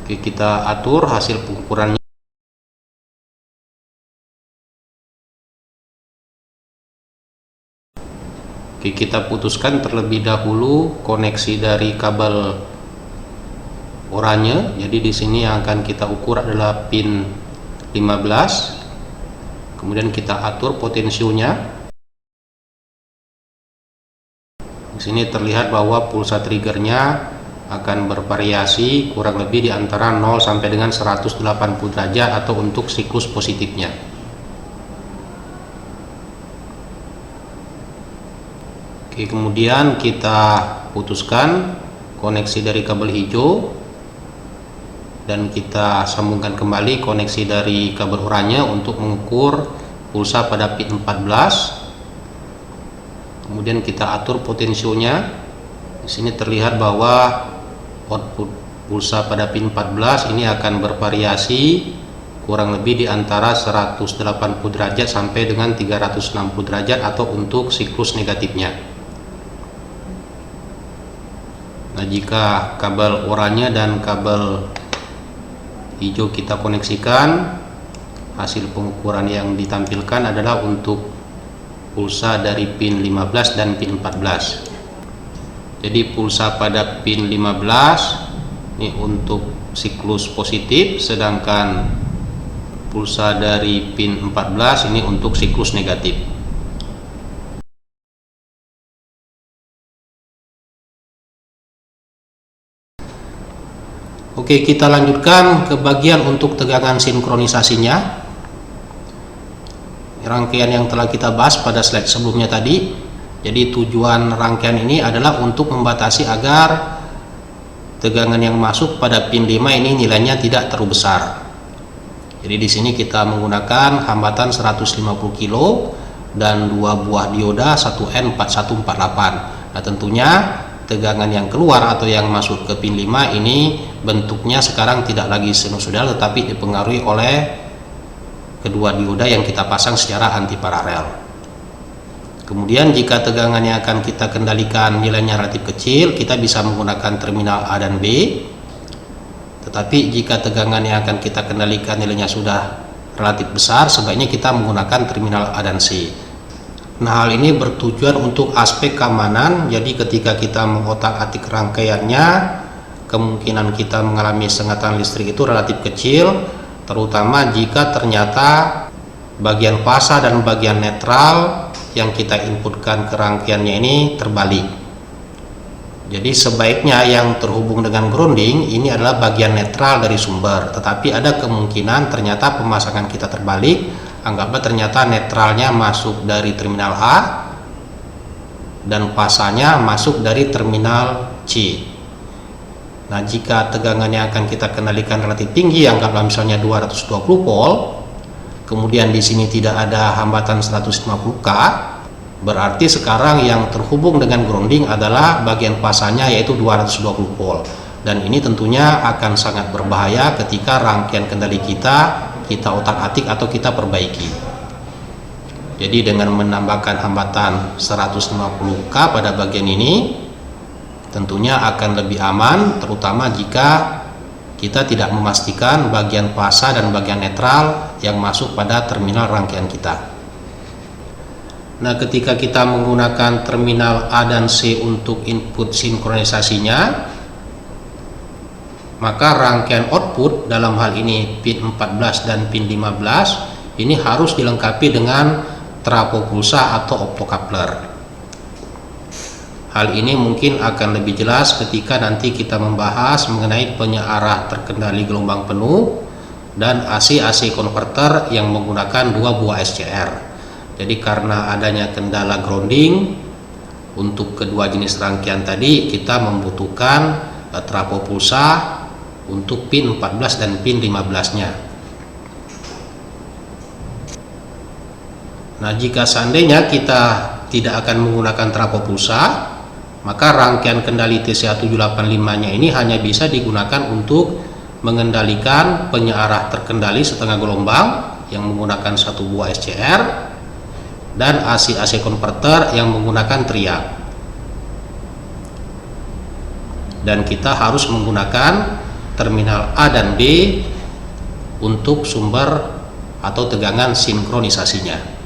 A: Oke, kita atur hasil pengukurannya. Oke, kita putuskan terlebih dahulu koneksi dari kabel oranye. Jadi di sini yang akan kita ukur adalah pin 15. Kemudian kita atur potensionya. Di sini terlihat bahwa pulsa triggernya akan bervariasi kurang lebih di antara 0 sampai dengan 180 derajat atau untuk siklus positifnya. Oke, kemudian kita putuskan koneksi dari kabel hijau dan kita sambungkan kembali koneksi dari kabel oranye untuk mengukur pulsa pada pin 14. Kemudian kita atur potensionya. Di sini terlihat bahwa output pulsa pada pin 14 ini akan bervariasi kurang lebih di antara 180 derajat sampai dengan 360 derajat atau untuk siklus negatifnya. Nah, jika kabel oranye dan kabel hijau kita koneksikan, hasil pengukuran yang ditampilkan adalah untuk pulsa dari pin 15 dan pin 14. Jadi pulsa pada pin 15 ini untuk siklus positif, sedangkan pulsa dari pin 14 ini untuk siklus negatif. Oke, kita lanjutkan ke bagian untuk tegangan sinkronisasinya. Rangkaian yang telah kita bahas pada slide sebelumnya tadi. Jadi tujuan rangkaian ini adalah untuk membatasi agar tegangan yang masuk pada pin 5 ini nilainya tidak terlalu besar. Jadi di sini kita menggunakan hambatan 150 kilo dan 2 buah dioda 1N4148. Nah, tentunya tegangan yang keluar atau yang masuk ke pin 5 ini bentuknya sekarang tidak lagi sinusoidal, tetapi dipengaruhi oleh kedua dioda yang kita pasang secara anti paralel. Kemudian jika tegangan yang akan kita kendalikan nilainya relatif kecil, kita bisa menggunakan terminal A dan B. Tetapi jika tegangan yang akan kita kendalikan nilainya sudah relatif besar, sebaiknya kita menggunakan terminal A dan C. Nah, hal ini bertujuan untuk aspek keamanan. Jadi ketika kita mengotak-atik rangkaiannya, kemungkinan kita mengalami sengatan listrik itu relatif kecil, terutama jika ternyata bagian fasa dan bagian netral yang kita inputkan ke rangkaiannya ini terbalik. Jadi sebaiknya yang terhubung dengan grounding ini adalah bagian netral dari sumber, tetapi ada kemungkinan ternyata pemasangan kita terbalik. Anggaplah ternyata netralnya masuk dari terminal A dan fasanya masuk dari terminal C. Nah, jika tegangan yang akan kita kendalikan relatif tinggi, anggaplah misalnya 220 volt, kemudian di sini tidak ada hambatan 150K, berarti sekarang yang terhubung dengan grounding adalah bagian fasanya, yaitu 220 volt. Dan ini tentunya akan sangat berbahaya ketika rangkaian kendali kita otak-atik atau kita perbaiki. Jadi dengan menambahkan hambatan 150K pada bagian ini, tentunya akan lebih aman, terutama jika kita tidak memastikan bagian fasa dan bagian netral yang masuk pada terminal rangkaian kita. Nah, ketika kita menggunakan terminal A dan C untuk input sinkronisasinya, maka rangkaian output dalam hal ini pin 14 dan pin 15 ini harus dilengkapi dengan trafo pulsa atau optocoupler. Hal ini mungkin akan lebih jelas ketika nanti kita membahas mengenai penyearah terkendali gelombang penuh dan AC-AC converter yang menggunakan 2 buah SCR. Jadi karena adanya kendala grounding untuk kedua jenis rangkaian tadi, kita membutuhkan trafo pulsa untuk pin 14 dan pin 15-nya. Nah, jika seandainya kita tidak akan menggunakan trafo pulsa, maka rangkaian kendali TCA 785-nya ini hanya bisa digunakan untuk mengendalikan penyearah terkendali setengah gelombang yang menggunakan 1 buah SCR dan AC-AC converter yang menggunakan triak. Dan kita harus menggunakan terminal A dan B untuk sumber atau tegangan sinkronisasinya.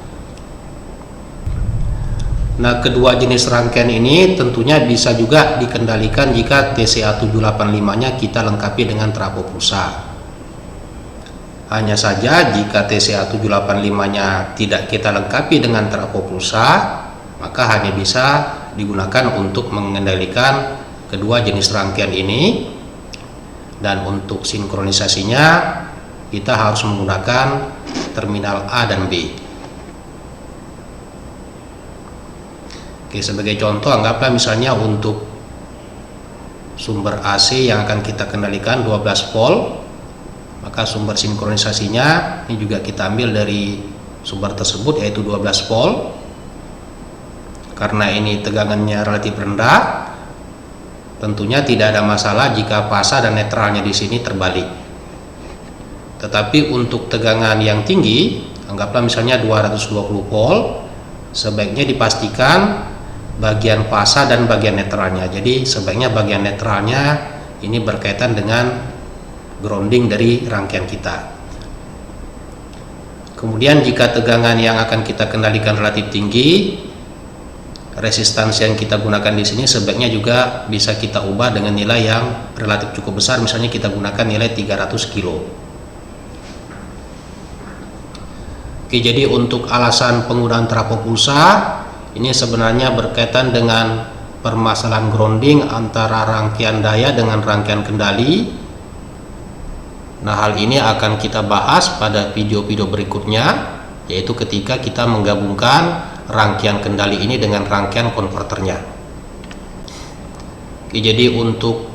A: Nah, kedua jenis rangkaian ini tentunya bisa juga dikendalikan jika TCA 785-nya kita lengkapi dengan trafo pulsa. Hanya saja jika TCA 785-nya tidak kita lengkapi dengan trafo pulsa, maka hanya bisa digunakan untuk mengendalikan kedua jenis rangkaian ini. Dan untuk sinkronisasinya kita harus menggunakan terminal A dan B. Oke, sebagai contoh, anggaplah misalnya untuk sumber AC yang akan kita kendalikan 12 volt, maka sumber sinkronisasinya ini juga kita ambil dari sumber tersebut, yaitu 12 volt. Karena ini tegangannya relatif rendah, tentunya tidak ada masalah jika fasa dan netralnya di sini terbalik. Tetapi untuk tegangan yang tinggi, anggaplah misalnya 220 volt, sebaiknya dipastikan bagian fasa dan bagian netralnya. Jadi sebaiknya bagian netralnya ini berkaitan dengan grounding dari rangkaian kita. Kemudian jika tegangan yang akan kita kendalikan relatif tinggi, resistansi yang kita gunakan di sini sebaiknya juga bisa kita ubah dengan nilai yang relatif cukup besar. Misalnya kita gunakan nilai 300 kilo. Oke, jadi untuk alasan penggunaan trafo pulsa ini sebenarnya berkaitan dengan permasalahan grounding antara rangkaian daya dengan rangkaian kendali. Nah, hal ini akan kita bahas pada video-video berikutnya, yaitu ketika kita menggabungkan rangkaian kendali ini dengan rangkaian konverternya. Oke, jadi untuk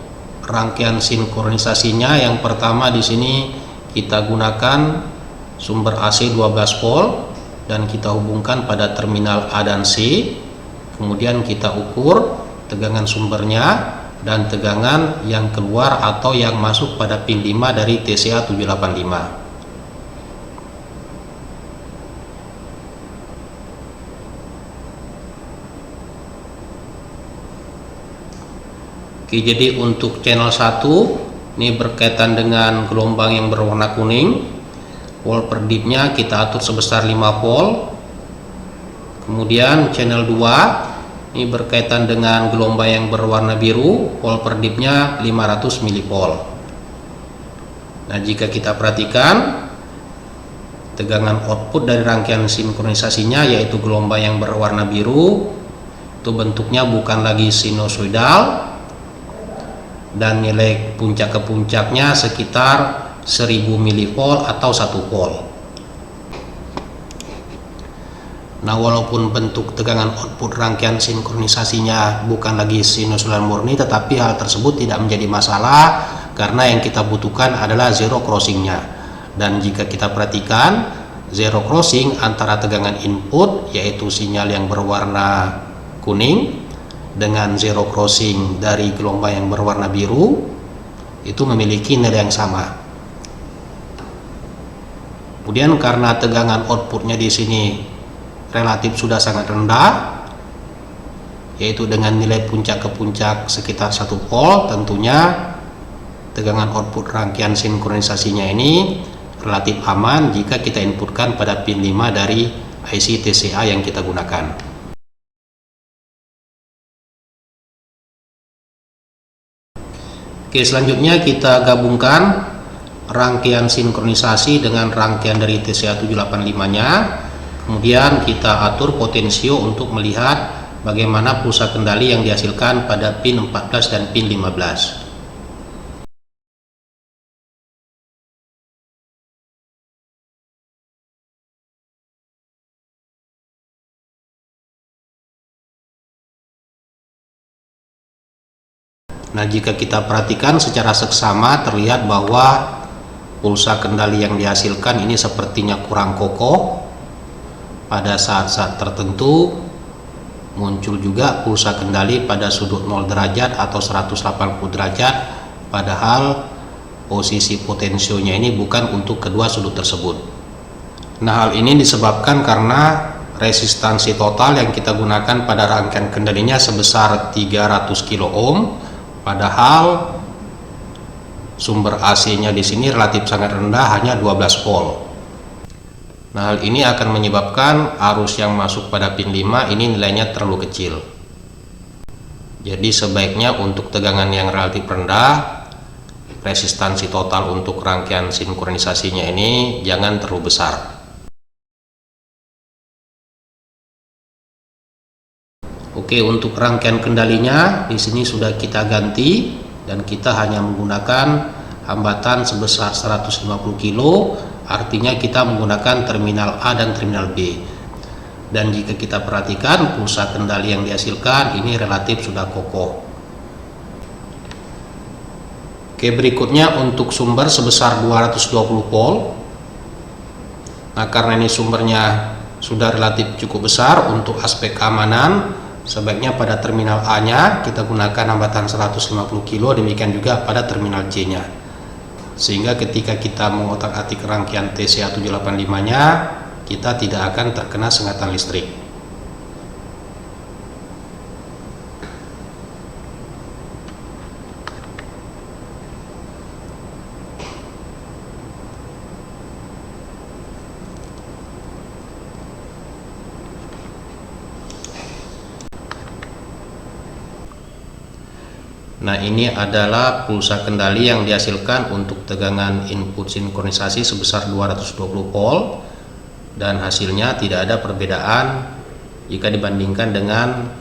A: rangkaian sinkronisasinya, yang pertama di sini kita gunakan sumber AC 12 volt dan kita hubungkan pada terminal A dan C. Kemudian kita ukur tegangan sumbernya dan tegangan yang keluar atau yang masuk pada pin 5 dari TCA 785. Oke, jadi untuk channel 1 ini berkaitan dengan gelombang yang berwarna kuning. Volt per dipnya kita atur sebesar 5 volt. Kemudian channel 2 ini berkaitan dengan gelombang yang berwarna biru, volt per dipnya 500 mV. Nah, jika kita perhatikan tegangan output dari rangkaian sinkronisasinya, yaitu gelombang yang berwarna biru, itu bentuknya bukan lagi sinusoidal dan nilai puncak ke puncaknya sekitar 1000 mV atau 1 volt. Nah, walaupun bentuk tegangan output rangkaian sinkronisasinya bukan lagi sinusoidal murni, tetapi hal tersebut tidak menjadi masalah karena yang kita butuhkan adalah zero crossingnya. Dan jika kita perhatikan zero crossing antara tegangan input, yaitu sinyal yang berwarna kuning, dengan zero crossing dari gelombang yang berwarna biru, itu memiliki nilai yang sama. Kemudian karena tegangan outputnya di sini relatif sudah sangat rendah, yaitu dengan nilai puncak ke puncak sekitar 1 volt, tentunya tegangan output rangkaian sinkronisasinya ini relatif aman jika kita inputkan pada pin 5 dari IC TCA yang kita gunakan. Oke, selanjutnya kita gabungkan rangkaian sinkronisasi dengan rangkaian dari TCA 785-nya. Kemudian kita atur potensio untuk melihat bagaimana pulsa kendali yang dihasilkan pada pin 14 dan pin 15. Nah, jika kita perhatikan secara seksama terlihat bahwa pulsa kendali yang dihasilkan ini sepertinya kurang kokoh. Pada saat-saat tertentu muncul juga pulsa kendali pada sudut 0 derajat atau 180 derajat, padahal posisi potensionya ini bukan untuk kedua sudut tersebut. Nah, hal ini disebabkan karena resistansi total yang kita gunakan pada rangkaian kendalinya sebesar 300 kilo ohm. Padahal sumber AC-nya di sini relatif sangat rendah, hanya 12 volt. Nah, hal ini akan menyebabkan arus yang masuk pada pin 5 ini nilainya terlalu kecil. Jadi sebaiknya untuk tegangan yang relatif rendah, resistansi total untuk rangkaian sinkronisasinya ini jangan terlalu besar. Oke, untuk rangkaian kendalinya di sini sudah kita ganti dan kita hanya menggunakan hambatan sebesar 150 kilo, artinya kita menggunakan terminal A dan terminal B. Dan jika kita perhatikan pulsa kendali yang dihasilkan ini relatif sudah kokoh. Oke, berikutnya untuk sumber sebesar 220 volt. Nah, karena ini sumbernya sudah relatif cukup besar, untuk aspek keamanan sebaiknya pada terminal A-nya kita gunakan hambatan 150 kilo, demikian juga pada terminal C-nya. Sehingga ketika kita mengotak-atik rangkaian TCA 785-nya, kita tidak akan terkena sengatan listrik. Nah, ini adalah pulsa kendali yang dihasilkan untuk tegangan input sinkronisasi sebesar 220 volt, dan hasilnya tidak ada perbedaan jika dibandingkan dengan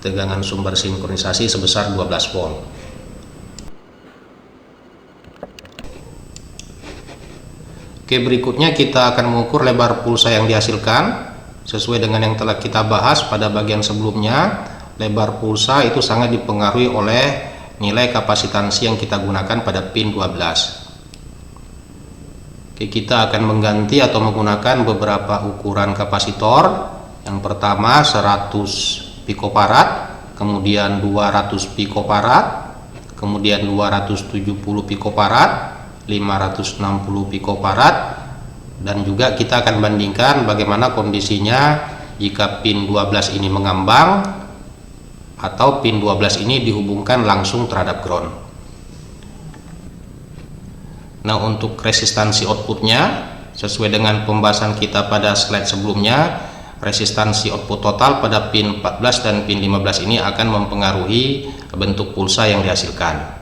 A: tegangan sumber sinkronisasi sebesar 12 volt. Oke, berikutnya kita akan mengukur lebar pulsa yang dihasilkan sesuai dengan yang telah kita bahas pada bagian sebelumnya. Lebar pulsa itu sangat dipengaruhi oleh nilai kapasitansi yang kita gunakan pada pin 12. Oke, kita akan mengganti atau menggunakan beberapa ukuran kapasitor. Yang pertama 100 picofarad, kemudian 200 picofarad, kemudian 270 picofarad, 560 picofarad, dan juga kita akan bandingkan bagaimana kondisinya jika pin 12 ini mengambang atau pin 12 ini dihubungkan langsung terhadap ground. Nah, untuk resistansi outputnya sesuai dengan pembahasan kita pada slide sebelumnya, resistansi output total pada pin 14 dan pin 15 ini akan mempengaruhi bentuk pulsa yang dihasilkan.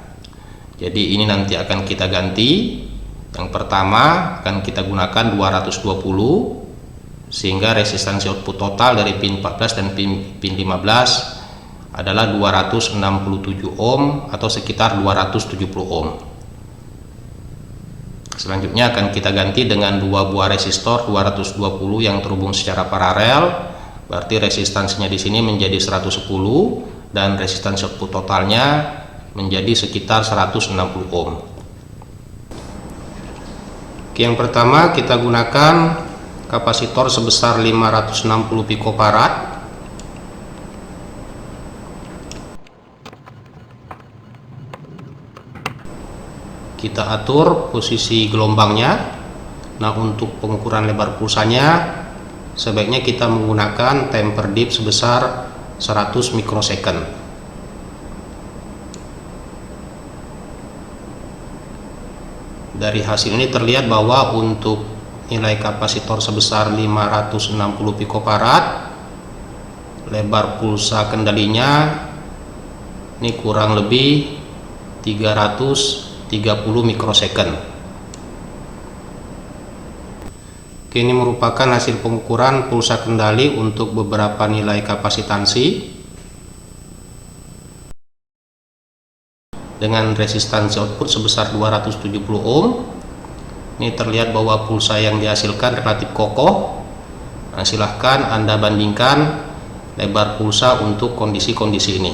A: Jadi ini nanti akan kita ganti. Yang pertama akan kita gunakan 220, sehingga resistansi output total dari pin 14 dan pin 15 adalah 267 ohm atau sekitar 270 ohm. Selanjutnya akan kita ganti dengan dua buah resistor 220 yang terhubung secara paralel. Berarti resistansinya di sini menjadi 110 dan resistansi output totalnya menjadi sekitar 160 ohm. Oke, yang pertama kita gunakan kapasitor sebesar 560 picofarad. Kita atur posisi gelombangnya. Nah, untuk pengukuran lebar pulsanya sebaiknya kita menggunakan temper dip sebesar 100 mikrosecond. Dari hasil ini terlihat bahwa untuk nilai kapasitor sebesar 560 picofarad, lebar pulsa kendalinya ini kurang lebih 330 mikrosecond. Oke, ini merupakan hasil pengukuran pulsa kendali untuk beberapa nilai kapasitansi dengan resistansi output sebesar 270 ohm. Ini terlihat bahwa pulsa yang dihasilkan relatif kokoh. Nah, silahkan Anda bandingkan lebar pulsa untuk kondisi-kondisi ini.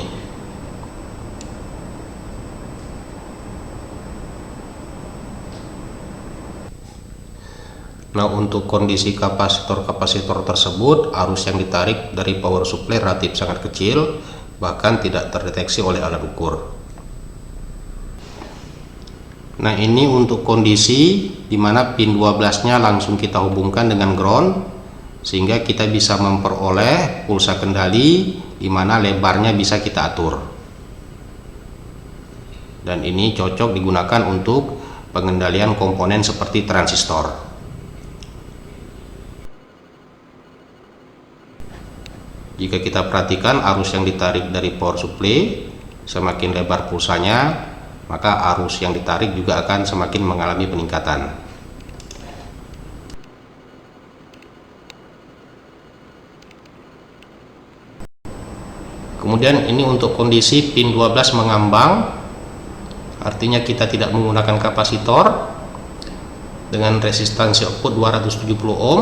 A: Nah, untuk kondisi kapasitor-kapasitor tersebut, arus yang ditarik dari power supply relatif sangat kecil, bahkan tidak terdeteksi oleh alat ukur. Nah, ini untuk kondisi di mana pin 12-nya langsung kita hubungkan dengan ground, sehingga kita bisa memperoleh pulsa kendali di mana lebarnya bisa kita atur. Dan ini cocok digunakan untuk pengendalian komponen seperti transistor. Jika kita perhatikan arus yang ditarik dari power supply, semakin lebar pulsanya, maka arus yang ditarik juga akan semakin mengalami peningkatan. Kemudian ini untuk kondisi pin 12 mengambang, artinya kita tidak menggunakan kapasitor dengan resistansi output 270 ohm.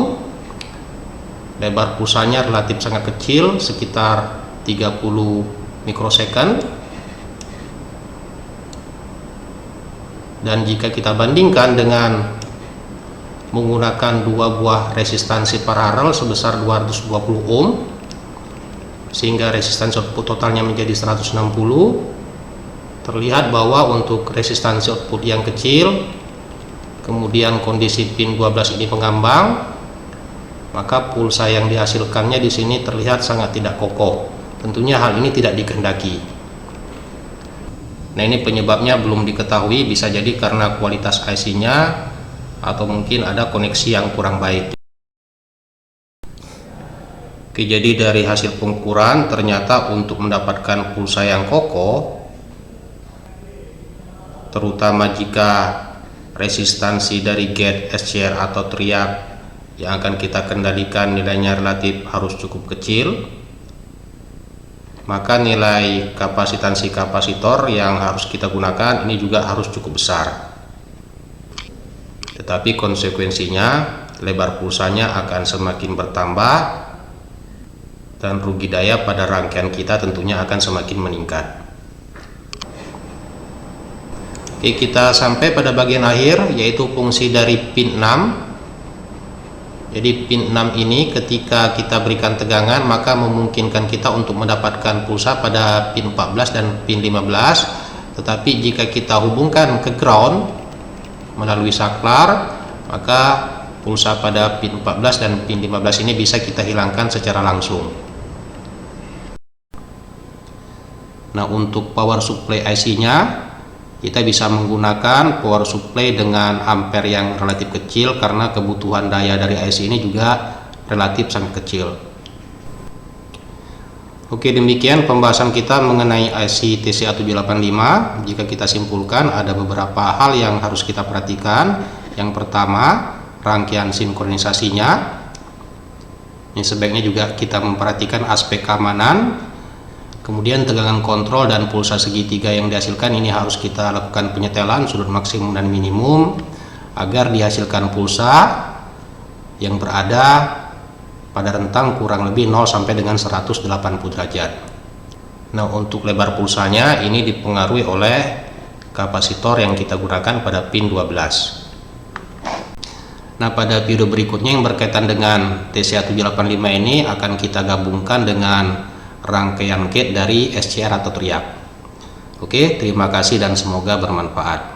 A: Lebar pulsanya relatif sangat kecil, sekitar 30 mikrosecond. Dan jika kita bandingkan dengan menggunakan dua buah resistansi paralel sebesar 220 ohm, sehingga resistansi output totalnya menjadi 160, terlihat bahwa untuk resistansi output yang kecil, kemudian kondisi pin 12 ini mengambang, maka pulsa yang dihasilkannya di sini terlihat sangat tidak kokoh. Tentunya hal ini tidak dikehendaki. Nah, ini penyebabnya belum diketahui, bisa jadi karena kualitas IC-nya atau mungkin ada koneksi yang kurang baik. Oke, jadi dari hasil pengukuran ternyata untuk mendapatkan pulsa yang kokoh, terutama jika resistansi dari gate SCR atau triac yang akan kita kendalikan nilainya relatif harus cukup kecil, maka nilai kapasitansi kapasitor yang harus kita gunakan ini juga harus cukup besar. Tetapi konsekuensinya lebar pulsanya akan semakin bertambah dan rugi daya pada rangkaian kita tentunya akan semakin meningkat. Oke, kita sampai pada bagian akhir, yaitu fungsi dari pin 6. Jadi pin 6 ini ketika kita berikan tegangan maka memungkinkan kita untuk mendapatkan pulsa pada pin 14 dan pin 15. Tetapi jika kita hubungkan ke ground melalui saklar, maka pulsa pada pin 14 dan pin 15 ini bisa kita hilangkan secara langsung. Nah, untuk power supply IC-nya kita bisa menggunakan power supply dengan ampere yang relatif kecil karena kebutuhan daya dari IC ini juga relatif sangat kecil. Oke, demikian pembahasan kita mengenai IC TCA785. Jika kita simpulkan, ada beberapa hal yang harus kita perhatikan. Yang pertama, rangkaian sinkronisasinya. Ini sebaiknya juga kita memperhatikan aspek keamanan. Kemudian tegangan kontrol dan pulsa segitiga yang dihasilkan ini harus kita lakukan penyetelan sudut maksimum dan minimum agar dihasilkan pulsa yang berada pada rentang kurang lebih 0 sampai dengan 180 derajat. Nah, untuk lebar pulsanya ini dipengaruhi oleh kapasitor yang kita gunakan pada pin 12. Nah, pada video berikutnya yang berkaitan dengan TCA785 ini akan kita gabungkan dengan rangkaian gate dari SCR atau teriak. Oke, terima kasih dan semoga bermanfaat.